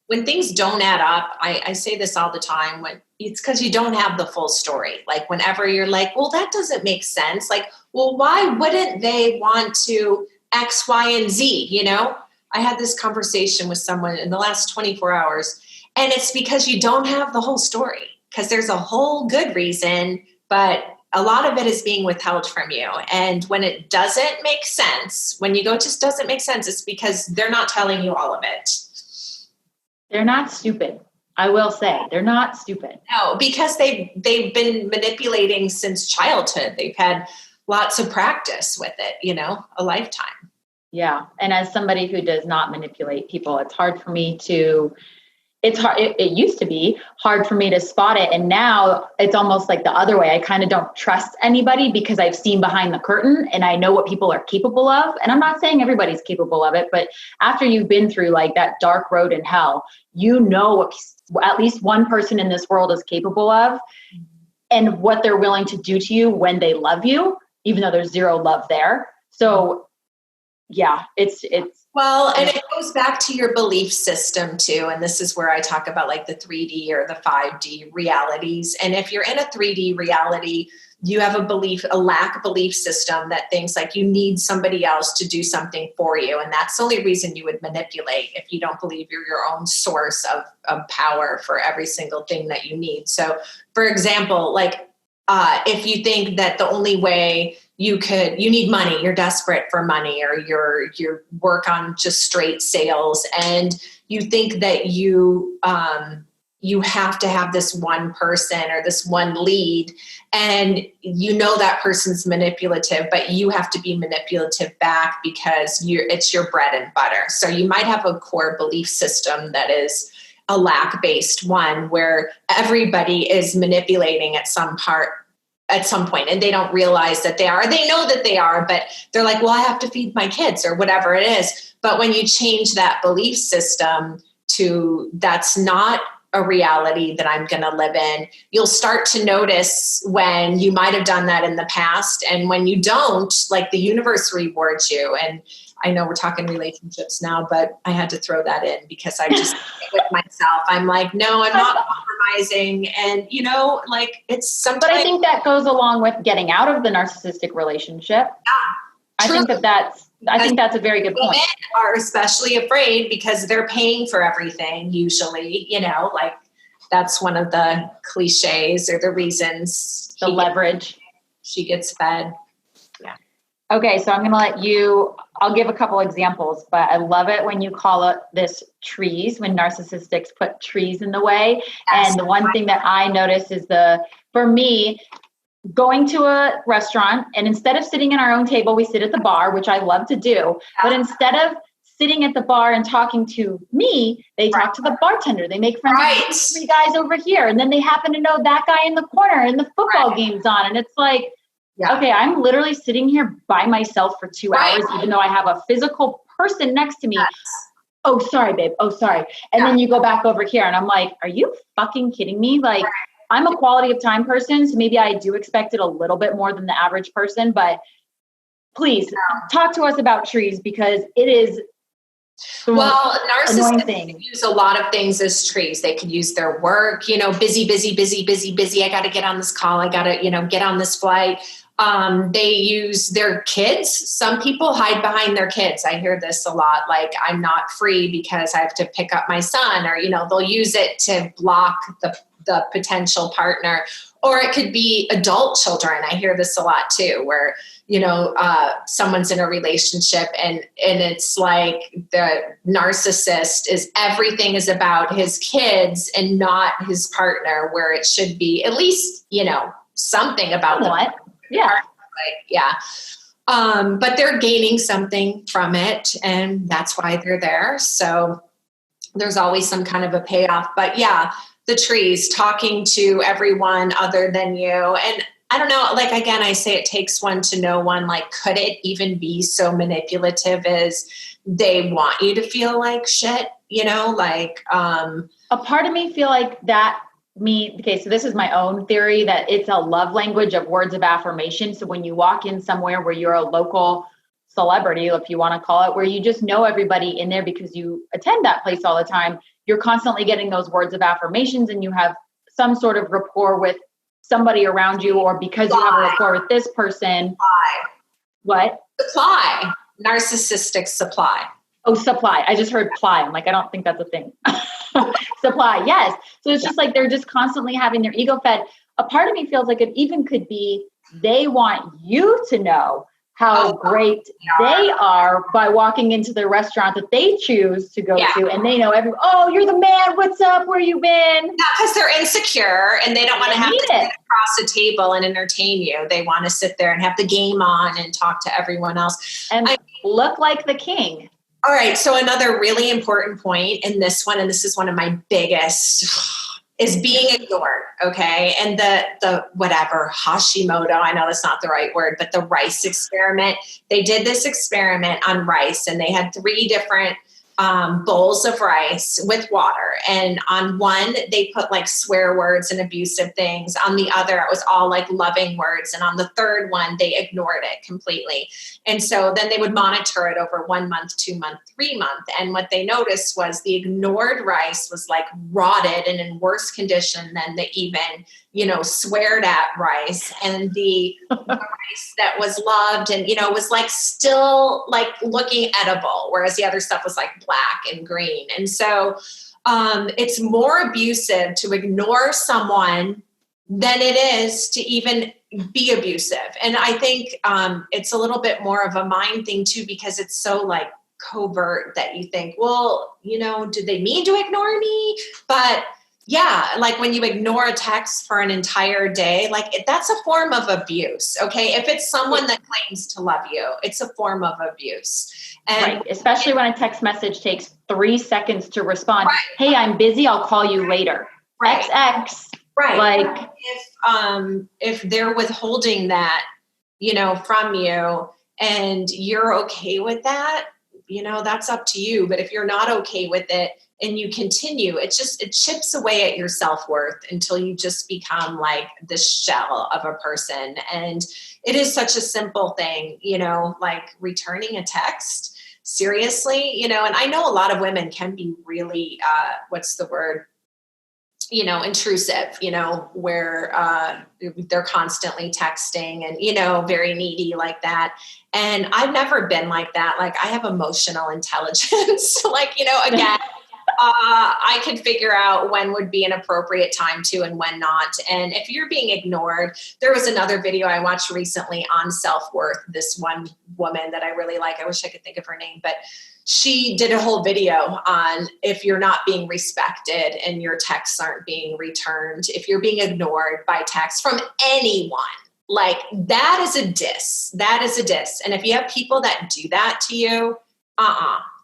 when things don't add up, I say this all the time, when it's because you don't have the full story. Like whenever you're like, well, that doesn't make sense. Like, well, why wouldn't they want to X, Y, and Z? I had this conversation with someone in the last 24 hours, and it's because you don't have the whole story, because there's a whole good reason, but a lot of it is being withheld from you. And when it doesn't make sense, when you go, it just doesn't make sense, it's because they're not telling you all of it. They're not stupid. I will say they're not stupid. No, because they've been manipulating since childhood. They've had lots of practice with it, a lifetime. Yeah. And as somebody who does not manipulate people, it's hard for me to, it used to be hard for me to spot it. And now it's almost like the other way. I kind of don't trust anybody because I've seen behind the curtain and I know what people are capable of. And I'm not saying everybody's capable of it, but after you've been through like that dark road in hell, what at least one person in this world is capable of and what they're willing to do to you when they love you, even though there's zero love there. So yeah, it's well, and it goes back to your belief system too. And this is where I talk about like the 3D or the 5D realities. And if you're in a 3D reality, you have a lack belief system that thinks like you need somebody else to do something for you. And that's the only reason you would manipulate, if you don't believe you're your own source of power for every single thing that you need. So for example, like if you think that the only way you need money, you're desperate for money, or you work on just straight sales, and you think that you have to have this one person or this one lead, and that person's manipulative, but you have to be manipulative back because it's your bread and butter. So you might have a core belief system that is a lack-based one where everybody is manipulating at some point, and they don't realize that they are. They know that they are, but they're like, well, I have to feed my kids or whatever it is. But when you change that belief system to that's not a reality that I'm going to live in, you'll start to notice when you might have done that in the past. And when you don't, like the universe rewards you. And I know we're talking relationships now, but I had to throw that in because I just with myself. I'm like, no, I'm not compromising. And like it's sometimes. But I think that goes along with getting out of the narcissistic relationship. Yeah, I think that's a very good point. Women are especially afraid because they're paying for everything usually, like that's one of the cliches or the reasons. The leverage. She gets fed. Okay, so I'm going to let you I'll give a couple examples, but I love it when you call it this trees, when narcissistics put trees in the way. Yes. And the one thing that I notice is for me, going to a restaurant, and instead of sitting at our own table, we sit at the bar, which I love to do. But instead of sitting at the bar and talking to me, they talk to the bartender. They make friends with 3 guys over here. And then they happen to know that guy in the corner and the football game's on. And it's like, okay, I'm literally sitting here by myself for 2 hours, even though I have a physical person next to me. Yes. Oh, sorry, babe. Oh, sorry. And then you go back over here and I'm like, are you fucking kidding me? Like, I'm a quality of time person, so maybe I do expect it a little bit more than the average person, but please talk to us about trees, because it is narcissists use a lot of things as trees. They could use their work, busy, busy, busy, busy, busy. I got to get on this call. I got to, get on this flight. They use their kids. Some people hide behind their kids. I hear this a lot. Like, I'm not free because I have to pick up my son, or, they'll use it to block the potential partner. Or it could be adult children. I hear this a lot too, where, someone's in a relationship and it's like the narcissist everything is about his kids and not his partner, where it should be at least, something about what? Yeah. But they're gaining something from it, and that's why they're there. So there's always some kind of a payoff. But the trees, talking to everyone other than you. And I don't know, like, again, I say it takes one to know one. Like, could it even be so manipulative as they want you to feel like shit, a part of me feel like that so this is my own theory, that it's a love language of words of affirmation. So when you walk in somewhere where you're a local celebrity, if you want to call it, where you just know everybody in there because you attend that place all the time, you're constantly getting those words of affirmations, and you have some sort of rapport with somebody around you, or because you have a rapport with this person. What? Supply. Narcissistic supply. Oh, supply. I just heard ply. I'm like, I don't think that's a thing. Supply. Yes. So it's just like, they're just constantly having their ego fed. A part of me feels like it even could be, they want you to know how great they are by walking into the restaurant that they choose to go to. And they know you're the man. What's up? Where you been? Yeah, because they're insecure and they don't want to have to sit across the table and entertain you. They want to sit there and have the game on and talk to everyone else. And look like the king. All right. So another really important point in this one, and this is one of my biggest, is being ignored. Okay. And the whatever Hashimoto, I know that's not the right word, but the rice experiment, they did this experiment on rice, and they had 3 different bowls of rice with water. And on one, they put like swear words and abusive things. On the other, it was all like loving words. And on the third one, they ignored it completely. And so then they would monitor it over 1 month, 2 month, 3 month. And what they noticed was the ignored rice was like rotted and in worse condition than the even, sweared at rice. And the rice that was loved and, was like still like looking edible, whereas the other stuff was like black and green. And so it's more abusive to ignore someone than it is to even be abusive. And I think it's a little bit more of a mind thing too, because it's so like covert that you think, well, did they mean to ignore me? But yeah, like when you ignore a text for an entire day, like that's a form of abuse. Okay. If it's someone that claims to love you, it's a form of abuse. And right. Especially when a text message takes 3 seconds to respond. Right. Hey, I'm busy. I'll call you later. Right. XX. Right. Like if they're withholding that, from you, and you're okay with that, that's up to you. But if you're not okay with it and you continue, it chips away at your self-worth until you just become like this shell of a person. And it is such a simple thing, like returning a text. Seriously, and I know a lot of women can be really, intrusive, where they're constantly texting and, very needy like that. And I've never been like that. Like I have emotional intelligence, again, I could figure out when would be an appropriate time to and when not. And if you're being ignored, there was another video I watched recently on self-worth. This one woman that I really like, I wish I could think of her name, but she did a whole video on if you're not being respected and your texts aren't being returned, if you're being ignored by text from anyone, like that is a diss. That is a diss. And if you have people that do that to you,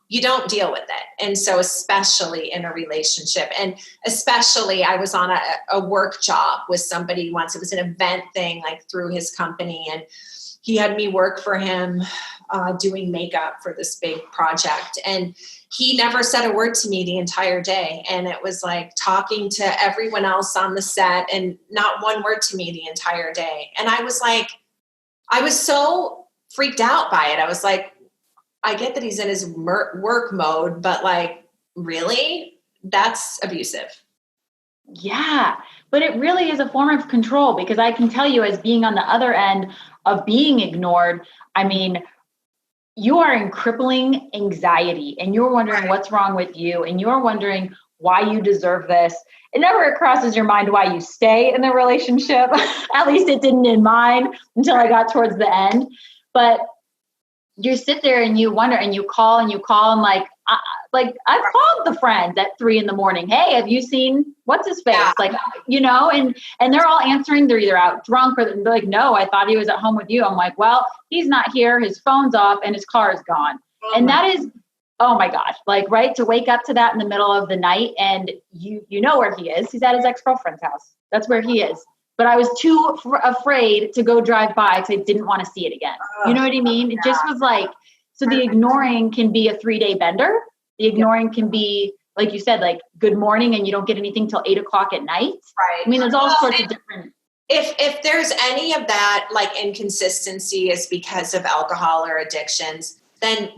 you don't deal with it. And so especially in a relationship, and especially I was on a work job with somebody once. It was an event thing, like through his company, and he had me work for him doing makeup for this big project. And he never said a word to me the entire day. And it was like talking to everyone else on the set and not one word to me the entire day. And I was like, I was so freaked out by it. I was like, I get that he's in his work mode, but like, really? That's abusive. Yeah, but it really is a form of control, because I can tell you, as being on the other end of being ignored, I mean, you are in crippling anxiety and you're wondering what's wrong with you, and you're wondering why you deserve this. It never crosses your mind why you stay in the relationship. At least it didn't in mine until I got towards the end. But you sit there and you wonder, and you call and like I've called the friends at 3 a.m. Hey, have you seen what's his face? Yeah. Like, and they're all answering. They're either out drunk or they're like, no, I thought he was at home with you. I'm like, well, he's not here. His phone's off and his car is gone. And that is, oh my gosh, like, right, to wake up to that in the middle of the night, and you know where he is. He's at his ex-girlfriend's house. That's where he is. But I was too afraid to go drive by because I didn't want to see it again. You know what I mean? It just was like, so the ignoring can be a 3-day bender. The ignoring can be, like you said, like good morning, and you don't get anything till 8 o'clock at night. Right. I mean, there's all sorts of different. If there's any of that like inconsistency is because of alcohol or addictions, then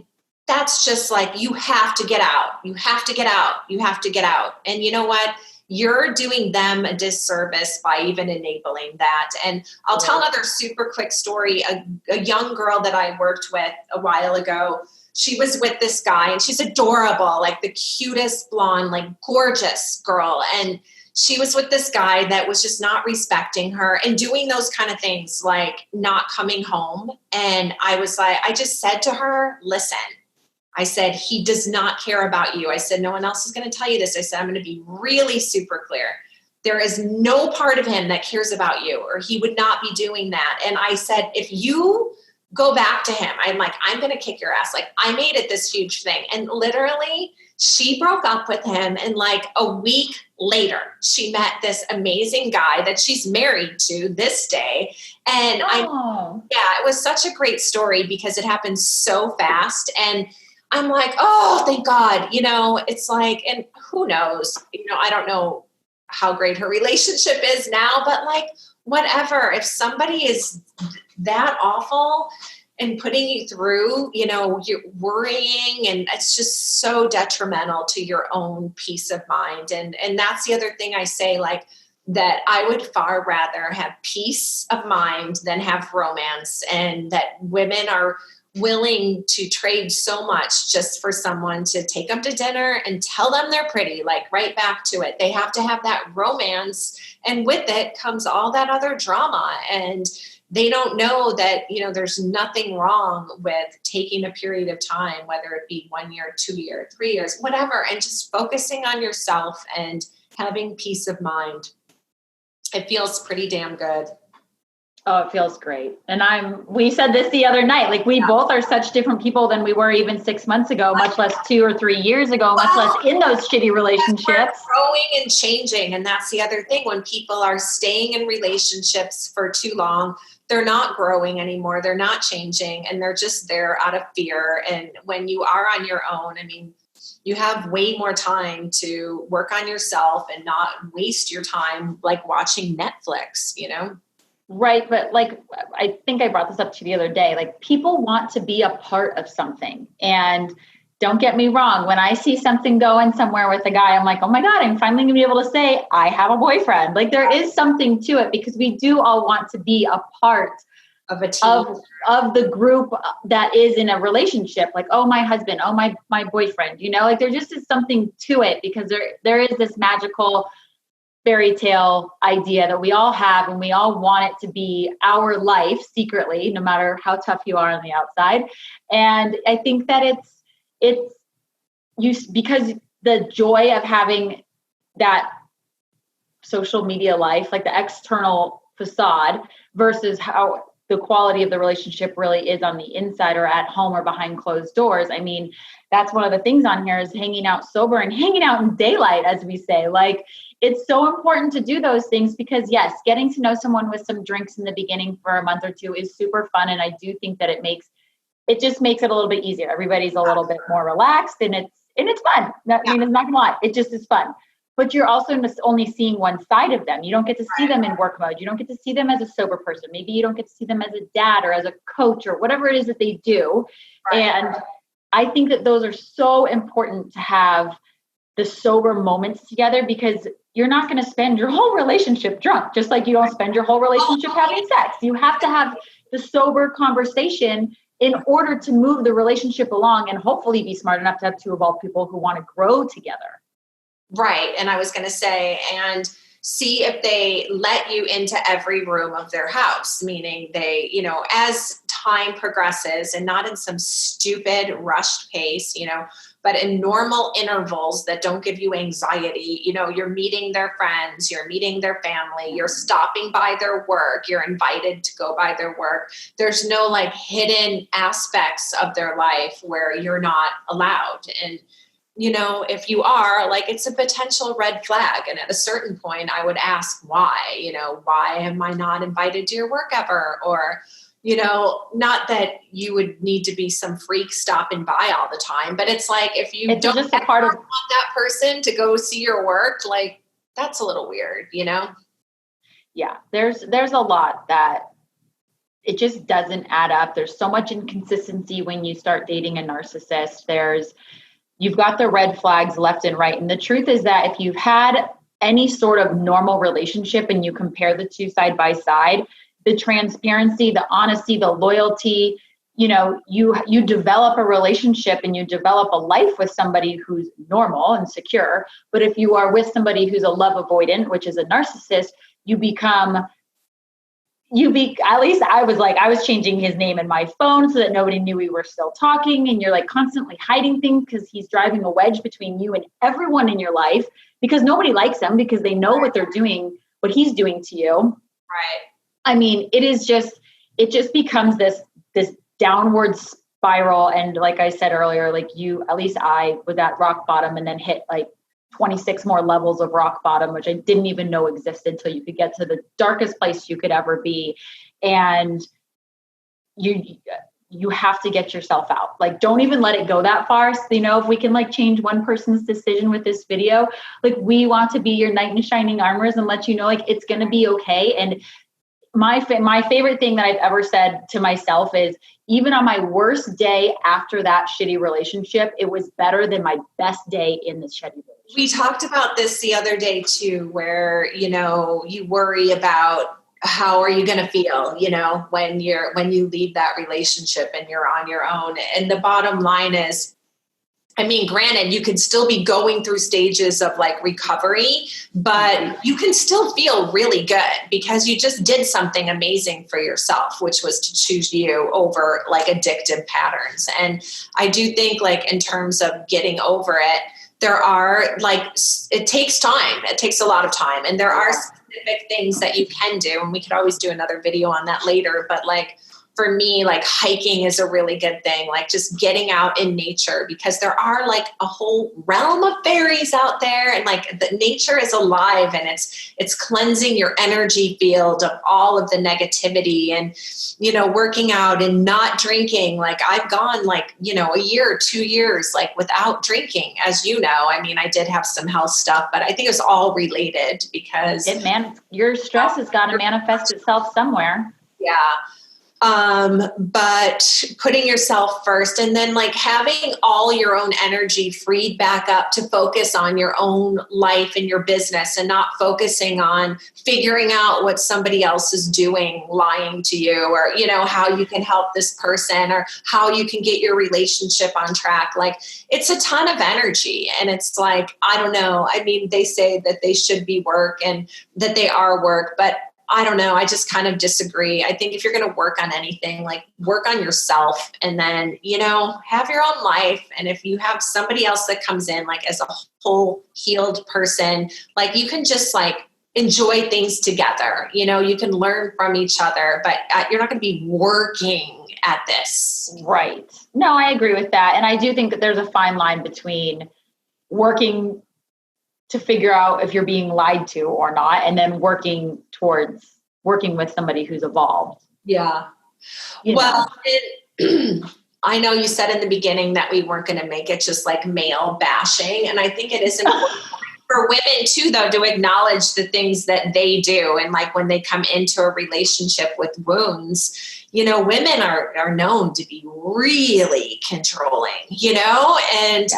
that's just like, you have to get out. You have to get out. You have to get out. And you know what? You're doing them a disservice by even enabling that. And I'll tell another super quick story. A young girl that I worked with a while ago, she was with this guy, and she's adorable, like the cutest blonde, like gorgeous girl. And she was with this guy that was just not respecting her and doing those kind of things, like not coming home. And I was like, I just said to her, listen, I said, he does not care about you. I said, no one else is going to tell you this. I said, I'm going to be really super clear. There is no part of him that cares about you, or he would not be doing that. And I said, if you go back to him, I'm going to kick your ass. Like, I made it this huge thing. And literally she broke up with him. And like a week later, she met this amazing guy that she's married to this day. And it was such a great story because it happened so fast. And I'm like, oh, thank God, it's like, and who knows, I don't know how great her relationship is now, but like, whatever, if somebody is that awful and putting you through, you're worrying, and it's just so detrimental to your own peace of mind. And that's the other thing I say, like, that I would far rather have peace of mind than have romance, and that women are willing to trade so much just for someone to take them to dinner and tell them they're pretty, like right back to it. They have to have that romance, and with it comes all that other drama. And they don't know that, there's nothing wrong with taking a period of time, whether it be 1 year, 2 years, 3 years, whatever, and just focusing on yourself and having peace of mind. It feels pretty damn good. Oh, it feels great. And we said this the other night, like we both are such different people than we were even 6 months ago, much less 2 or 3 years ago, much less in those shitty relationships. We're growing and changing. And that's the other thing. When people are staying in relationships for too long, they're not growing anymore. They're not changing, and they're just there out of fear. And when you are on your own, I mean, you have way more time to work on yourself and not waste your time like watching Netflix, Right. But like, I think I brought this up to you the other day, like people want to be a part of something. And don't get me wrong, when I see something going somewhere with a guy, I'm like, oh my God, I'm finally gonna be able to say I have a boyfriend. Like there is something to it, because we do all want to be a part of a team, of the group that is in a relationship, like, oh, my husband, oh, my boyfriend, you know, like there just is something to it, because there is this magical fairy tale idea that we all have, and we all want it to be our life secretly, no matter how tough you are on the outside. And I think that it's because the joy of having that social media life, like the external facade, versus how the quality of the relationship really is on the inside, or at home, or behind closed doors. I mean, that's one of the things on here, is hanging out sober and hanging out in daylight, as we say. Like, it's so important to do those things, because yes, getting to know someone with some drinks in the beginning for a month or two is super fun. And I do think that it just makes it a little bit easier. Everybody's a little bit more relaxed, and it's fun. I mean, it's not gonna lie, it just is fun. But you're also only seeing one side of them. You don't get to see them in work mode. You don't get to see them as a sober person. Maybe you don't get to see them as a dad or as a coach or whatever it is that they do. Right. And I think that those are so important to have the sober moments together, because you're not going to spend your whole relationship drunk, just like you don't spend your whole relationship having sex. You have to have the sober conversation in order to move the relationship along, and hopefully be smart enough to have two evolved people who want to grow together. Right. And I was going to say, and see if they let you into every room of their house, meaning they, you know, as time progresses, and not in some stupid rushed pace, you know, but in normal intervals that don't give you anxiety. You know, you're meeting their friends, you're meeting their family, you're stopping by their work, you're invited to go by their work. There's no like hidden aspects of their life where you're not allowed. And you know, if you are, like, it's a potential red flag. And at a certain point, I would ask why, you know, why am I not invited to your work ever? Or, you know, not that you would need to be some freak stopping by all the time, but it's like, if you don't just a part of want that person to go see your work, like, that's a little weird, you know? Yeah, there's a lot that it just doesn't add up. There's so much inconsistency when you start dating a narcissist. You've got the red flags left and right. And the truth is that if you've had any sort of normal relationship and you compare the two side by side, the transparency, the honesty, the loyalty, you know, you develop a relationship and you develop a life with somebody who's normal and secure. But if you are with somebody who's a love avoidant, which is a narcissist, at least I was changing his name in my phone so that nobody knew we were still talking. And you're like constantly hiding things, because he's driving a wedge between you and everyone in your life, because nobody likes him, because they know what they're doing, what he's doing to you. Right. I mean, it just becomes this downward spiral. And like I said earlier, like at least I was at rock bottom, and then hit like 26 more levels of rock bottom, which I didn't even know existed, until you could get to the darkest place you could ever be. And you have to get yourself out. Like, don't even let it go that far. So, you know, if we can like change one person's decision with this video, like, we want to be your knight in shining armors and let you know, like, it's going to be okay. And my favorite thing that I've ever said to myself is, even on my worst day after that shitty relationship, it was better than my best day in this shitty relationship. We talked about this the other day too, where, you know, you worry about how are you going to feel, you know, when you leave that relationship and you're on your own. And the bottom line is, I mean, granted, you could still be going through stages of like recovery, but you can still feel really good because you just did something amazing for yourself, which was to choose you over like addictive patterns. And I do think, like, in terms of getting over it, there are like, it takes time. It takes a lot of time. And there are specific things that you can do. And we could always do another video on that later. But like, for me, like, hiking is a really good thing, like just getting out in nature, because there are like a whole realm of fairies out there, and like the nature is alive, and it's cleansing your energy field of all of the negativity. And, you know, working out and not drinking. Like, I've gone like, you know, a year or 2 years like without drinking, as you know. I mean, I did have some health stuff, but I think it's all related because your stress has got to manifest itself somewhere. Yeah. But putting yourself first, and then like having all your own energy freed back up to focus on your own life and your business, and not focusing on figuring out what somebody else is doing, lying to you, or, you know, how you can help this person, or how you can get your relationship on track. Like, it's a ton of energy. And it's like, I don't know. I mean, they say that they should be work and that they are work, but I don't know. I just kind of disagree. I think if you're going to work on anything, like, work on yourself, and then, you know, have your own life. And if you have somebody else that comes in, like, as a whole healed person, like, you can just like enjoy things together. You know, you can learn from each other, but you're not going to be working at this. Right. No, I agree with that. And I do think that there's a fine line between working to figure out if you're being lied to or not, and then working towards working with somebody who's evolved. Yeah. Well, I know you said in the beginning that we weren't going to make it just like male bashing. And I think it is important for women too, though, to acknowledge the things that they do. And like, when they come into a relationship with wounds, you know, women are known to be really controlling, you know, and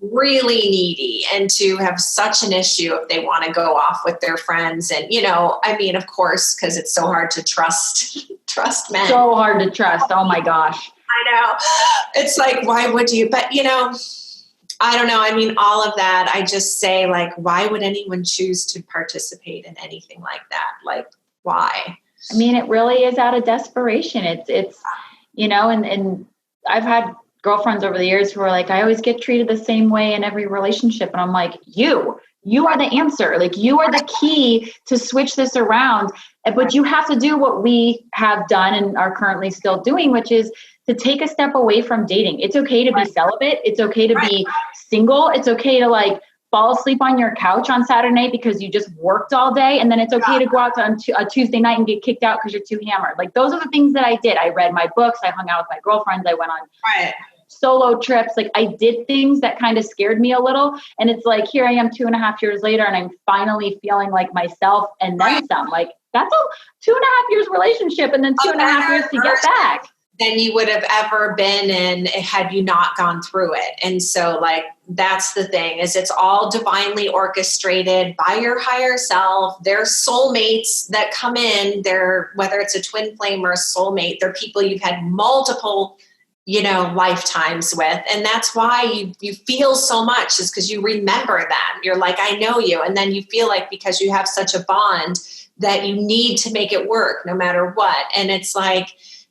really needy, and to have such an issue if they want to go off with their friends. And, you know, I mean, of course, because it's so hard to trust men. So hard to trust. Oh my gosh. I know. It's like, why would you? But, you know, I don't know. I mean, all of that, I just say, like, why would anyone choose to participate in anything like that? Like, why? I mean, it really is out of desperation. It's, you know, and I've had girlfriends over the years who are like, I always get treated the same way in every relationship. And I'm like, you are the answer. Like, you are the key to switch this around. But you have to do what we have done and are currently still doing, which is to take a step away from dating. It's okay to be celibate. It's okay to be single. It's okay to like fall asleep on your couch on Saturday night because you just worked all day. And then it's okay to go out on a Tuesday night and get kicked out because you're too hammered. Like, those are the things that I did. I read my books. I hung out with my girlfriends. I went on solo trips. Like, I did things that kind of scared me a little. And it's like, here I am 2.5 years later, and I'm finally feeling like myself, and then some. Like, that's a 2.5 years relationship, and then 2.5 years to get back than you would have ever been in had you not gone through it. And so, like, that's the thing, is it's all divinely orchestrated by your higher self. There's soulmates that come in. They're, whether it's a twin flame or a soulmate, they're people you've had multiple, you know, lifetimes with. And that's why you feel so much, is because you remember them. You're like, I know you. And then you feel like, because you have such a bond, that you need to make it work no matter what. And it's like,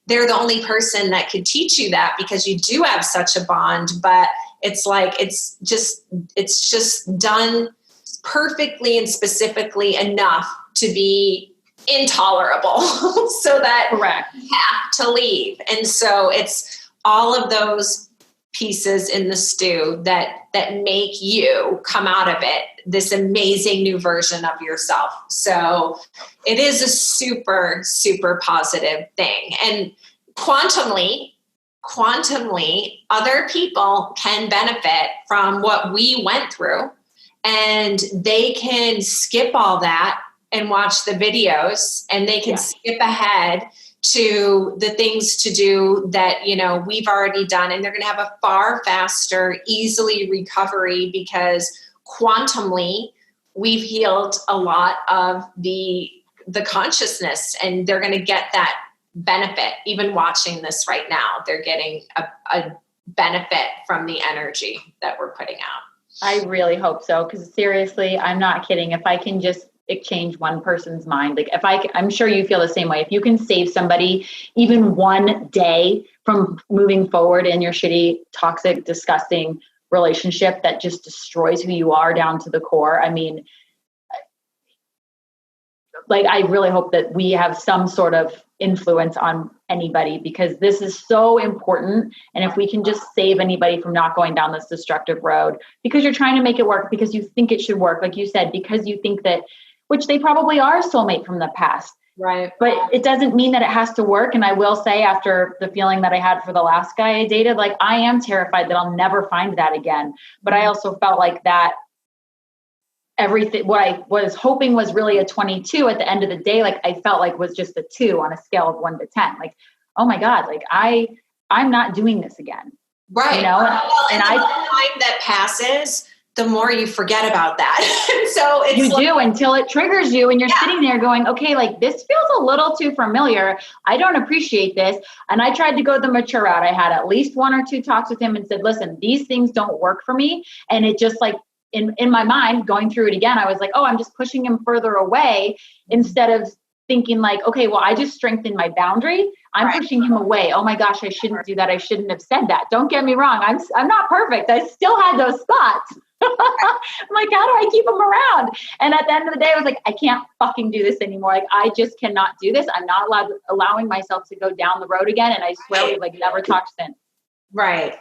they're the only person that could teach you that, because you do have such a bond. But it's like, it's just done perfectly and specifically enough to be intolerable so that you have to leave. And so it's all of those pieces in the stew that make you come out of it this amazing new version of yourself. So it is a super, super positive thing. And quantumly, other people can benefit from what we went through, and they can skip all that and watch the videos, and they can skip ahead to the things to do that, you know, we've already done. And they're going to have a far faster, easily recovery, because quantumly we've healed a lot of the consciousness, and they're going to get that benefit. Even watching this right now, they're getting a benefit from the energy that we're putting out. I really hope so. Because seriously, I'm not kidding. If I can just change one person's mind, like I'm sure you feel the same way. If you can save somebody even one day from moving forward in your shitty, toxic, disgusting relationship that just destroys who you are down to the core. I mean, like, I really hope that we have some sort of influence on anybody, because this is so important. And if we can just save anybody from not going down this destructive road, because you're trying to make it work, because you think it should work, like you said, because you think that, which they probably are a soulmate from the past. Right. But it doesn't mean that it has to work. And I will say, after the feeling that I had for the last guy I dated, like, I am terrified that I'll never find that again. But I also felt like that everything, what I was hoping was really a 22 at the end of the day, like, I felt like was just a 2 on a scale of 1 to 10. Like, oh my God, like I'm not doing this again. Right. You know, and the more time that passes, the more you forget about that. So it's you do until it triggers you and you're Yeah. sitting there going, okay, like this feels a little too familiar. I don't appreciate this. And I tried to go the mature route. I had at least 1 or 2 talks with him and said, listen, these things don't work for me. And it just like in my mind, going through it again, I was like, oh, I'm just pushing him further away instead of thinking like, okay, well, I just strengthened my boundary. I'm pushing him away. Oh my gosh, I shouldn't do that. I shouldn't have said that. Don't get me wrong. I'm not perfect. I still had those thoughts. I'm like, how do I keep them around? And at the end of the day, I was like, I can't fucking do this anymore. Like, I just cannot do this. I'm not allowing myself to go down the road again. And I swear we've like never talked since. Right.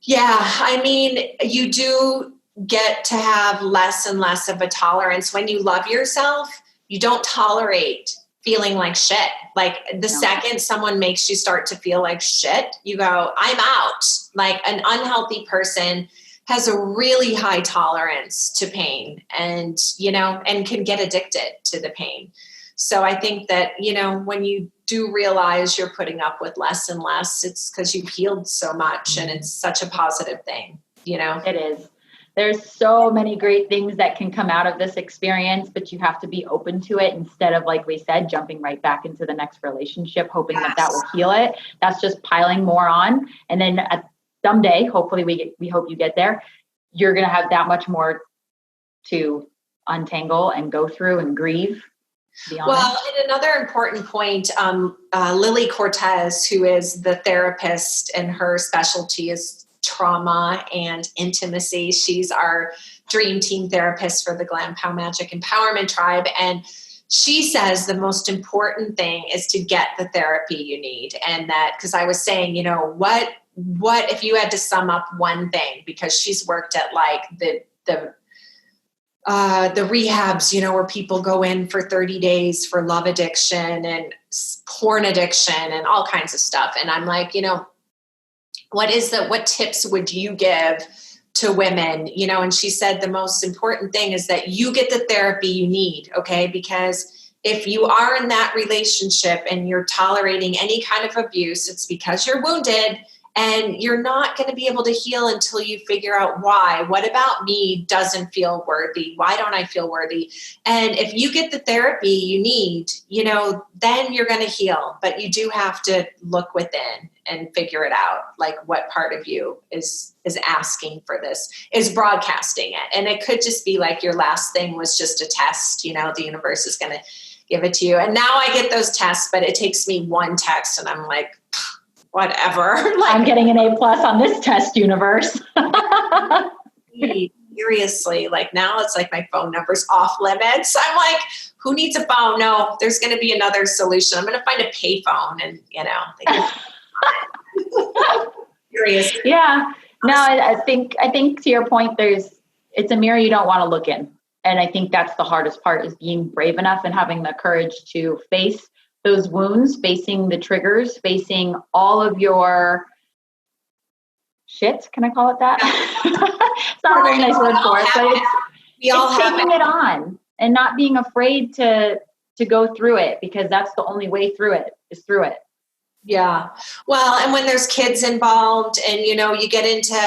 Yeah. I mean, you do get to have less and less of a tolerance. When you love yourself, you don't tolerate feeling like shit. Like the second someone makes you start to feel like shit, you go, I'm out. Like an unhealthy person has a really high tolerance to pain and, you know, and can get addicted to the pain. So I think that, you know, when you do realize you're putting up with less and less, it's because you've healed so much and it's such a positive thing, you know? It is. There's so many great things that can come out of this experience, but you have to be open to it instead of, like we said, jumping right back into the next relationship, hoping that will heal it. That's just piling more on. And then someday, hopefully we hope you get there, you're going to have that much more to untangle and go through and grieve. Well, and another important point, Lily Cortez, who is the therapist and her specialty is trauma and intimacy. She's our dream team therapist for the Glam Pow Magic Empowerment Tribe. And she says the most important thing is to get the therapy you need. And that, because I was saying, you know, what if you had to sum up one thing, because she's worked at like the rehabs, you know, where people go in for 30 days for love addiction and porn addiction and all kinds of stuff. And I'm like, you know, what tips would you give to women, you know? And she said, the most important thing is that you get the therapy you need. Okay. Because if you are in that relationship and you're tolerating any kind of abuse, it's because you're wounded. And you're not going to be able to heal until you figure out why. What about me doesn't feel worthy? Why don't I feel worthy? And if you get the therapy you need, you know, then you're going to heal. But you do have to look within and figure it out. Like what part of you is asking for this, is broadcasting it. And it could just be like your last thing was just a test. You know, the universe is going to give it to you. And now I get those tests, but it takes me one text and I'm like, whatever. Like, I'm getting an A+ on this test, universe. Seriously, like now it's like my phone number's off limits. I'm like, who needs a phone? No, there's going to be another solution. I'm going to find a pay phone and, you know. Seriously. Yeah. No, I think to your point, it's a mirror you don't want to look in. And I think that's the hardest part, is being brave enough and having the courage to face those wounds, facing the triggers, facing all of your shit. Can I call it that? It's not a very nice word for it, but it's taking it on and not being afraid to go through it, because that's the only way through it, is through it. Yeah. Well, and when there's kids involved and, you know, you get into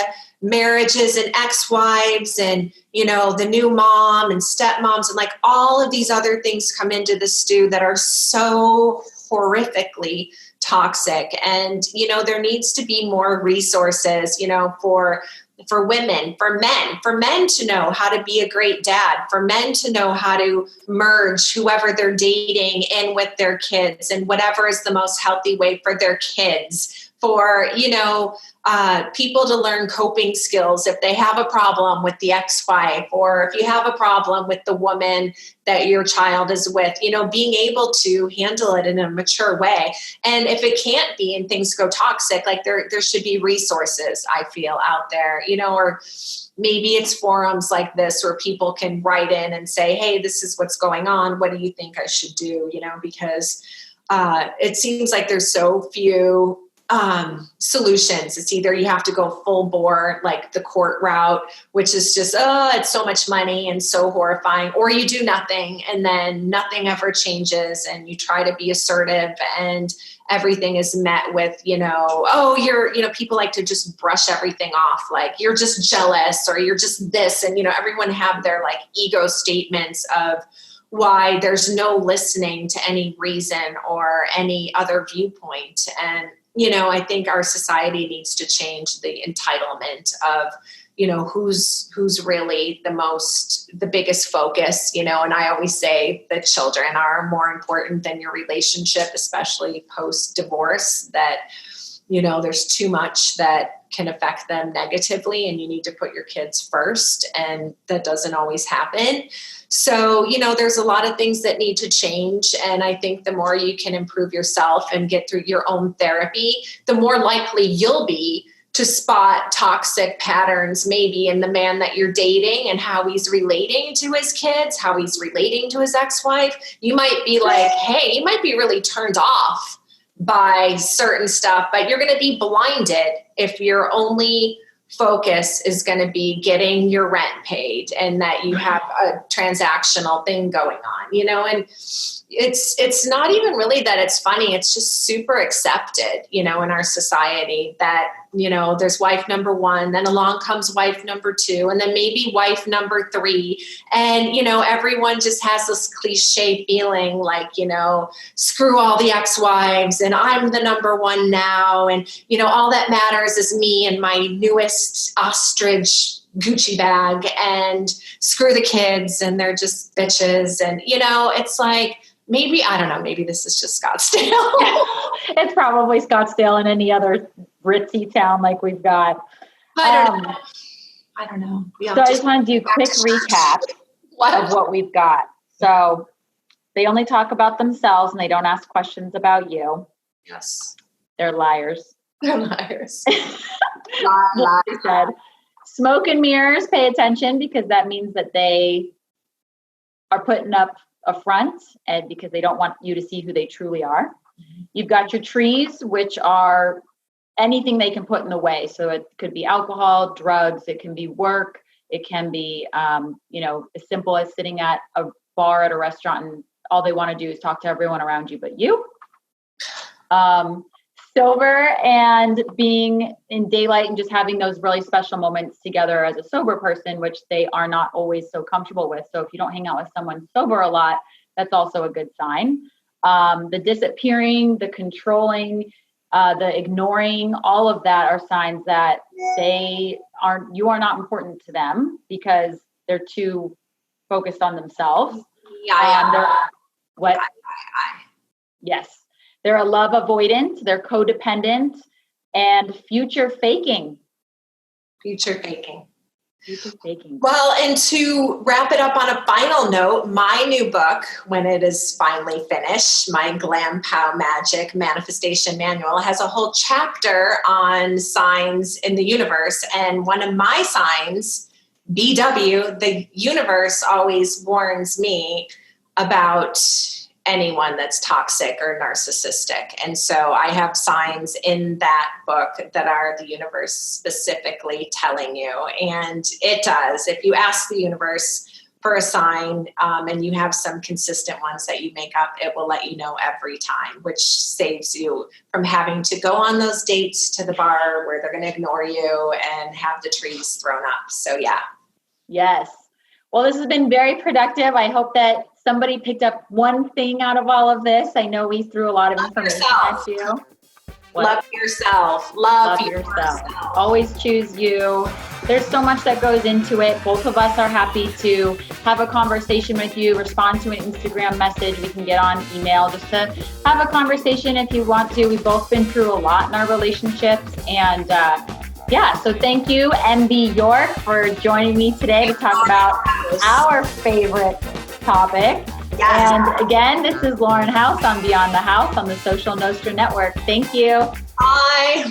marriages and ex-wives and, you know, the new mom and stepmoms and like all of these other things come into the stew that are so horrifically toxic. And, you know, there needs to be more resources, you know, for women, for men to know how to be a great dad, for men to know how to merge whoever they're dating in with their kids and whatever is the most healthy way for their kids, for, you know, people to learn coping skills if they have a problem with the ex-wife, or if you have a problem with the woman that your child is with, you know, being able to handle it in a mature way. And if it can't be and things go toxic, like there should be resources, I feel, out there, you know, or maybe it's forums like this where people can write in and say, hey, this is what's going on. What do you think I should do? You know, because it seems like there's so few solutions. It's either you have to go full bore, like the court route, which is just, it's so much money and so horrifying, or you do nothing and then nothing ever changes and you try to be assertive and everything is met with, people like to just brush everything off. Like you're just jealous or you're just this. And, everyone have their like ego statements of why there's no listening to any reason or any other viewpoint. And, I think our society needs to change the entitlement of, who's really the biggest focus, and I always say that children are more important than your relationship, especially post-divorce, that, there's too much that can affect them negatively and you need to put your kids first, and that doesn't always happen. So, there's a lot of things that need to change. And I think the more you can improve yourself and get through your own therapy, the more likely you'll be to spot toxic patterns maybe in the man that you're dating and how he's relating to his kids, how he's relating to his ex-wife. You might be like, hey, you might be really turned off by certain stuff, but you're going to be blinded if your only focus is going to be getting your rent paid and that you have a transactional thing going on, and it's not even really that it's funny. It's just super accepted, in our society that, there's wife number one, then along comes wife number two, and then maybe wife number three. And, everyone just has this cliche feeling like, screw all the ex-wives and I'm the number one now. And, all that matters is me and my newest ostrich Gucci bag, and screw the kids and they're just bitches. And, it's like, maybe, I don't know, maybe this is just Scottsdale. It's probably Scottsdale and any other ritzy town like we've got. I don't know. So I just want to do a quick recap of what we've got. So they only talk about themselves and they don't ask questions about you. Yes. They're liars. They're liars. Like I said, smoke and mirrors, pay attention, because that means that they are putting up a front, and because they don't want you to see who they truly are. Mm-hmm. You've got your trees, which are anything they can put in the way. So it could be alcohol, drugs, it can be work, it can be, as simple as sitting at a bar at a restaurant and all they want to do is talk to everyone around you but you. Sober and being in daylight and just having those really special moments together as a sober person, which they are not always so comfortable with. So if you don't hang out with someone sober a lot, that's also a good sign. The disappearing, the controlling, the ignoring, all of that are signs that you are not important to them because they're too focused on themselves. Yes. They're a love avoidant, they're codependent, and future faking. Well, and to wrap it up on a final note, my new book, when it is finally finished, my Glam Pow Magic Manifestation Manual, has a whole chapter on signs in the universe. And one of my signs, BW, the universe always warns me about anyone that's toxic or narcissistic. And so I have signs in that book that are the universe specifically telling you. And it does. If you ask the universe for a sign and you have some consistent ones that you make up, it will let you know every time, which saves you from having to go on those dates to the bar where they're going to ignore you and have the trees thrown up. So yeah. Yes. Well, this has been very productive. I hope that somebody picked up one thing out of all of this. I know we threw a lot of information at you. Love yourself. Love yourself. Always choose you. There's so much that goes into it. Both of us are happy to have a conversation with you, respond to an Instagram message. We can get on email just to have a conversation if you want to. We've both been through a lot in our relationships. And so thank you, MB York, for joining me today to talk about our favorite topic. Yes. And again, this is Lauren House on Beyond the House on the Social Nostra Network. Thank you. Bye.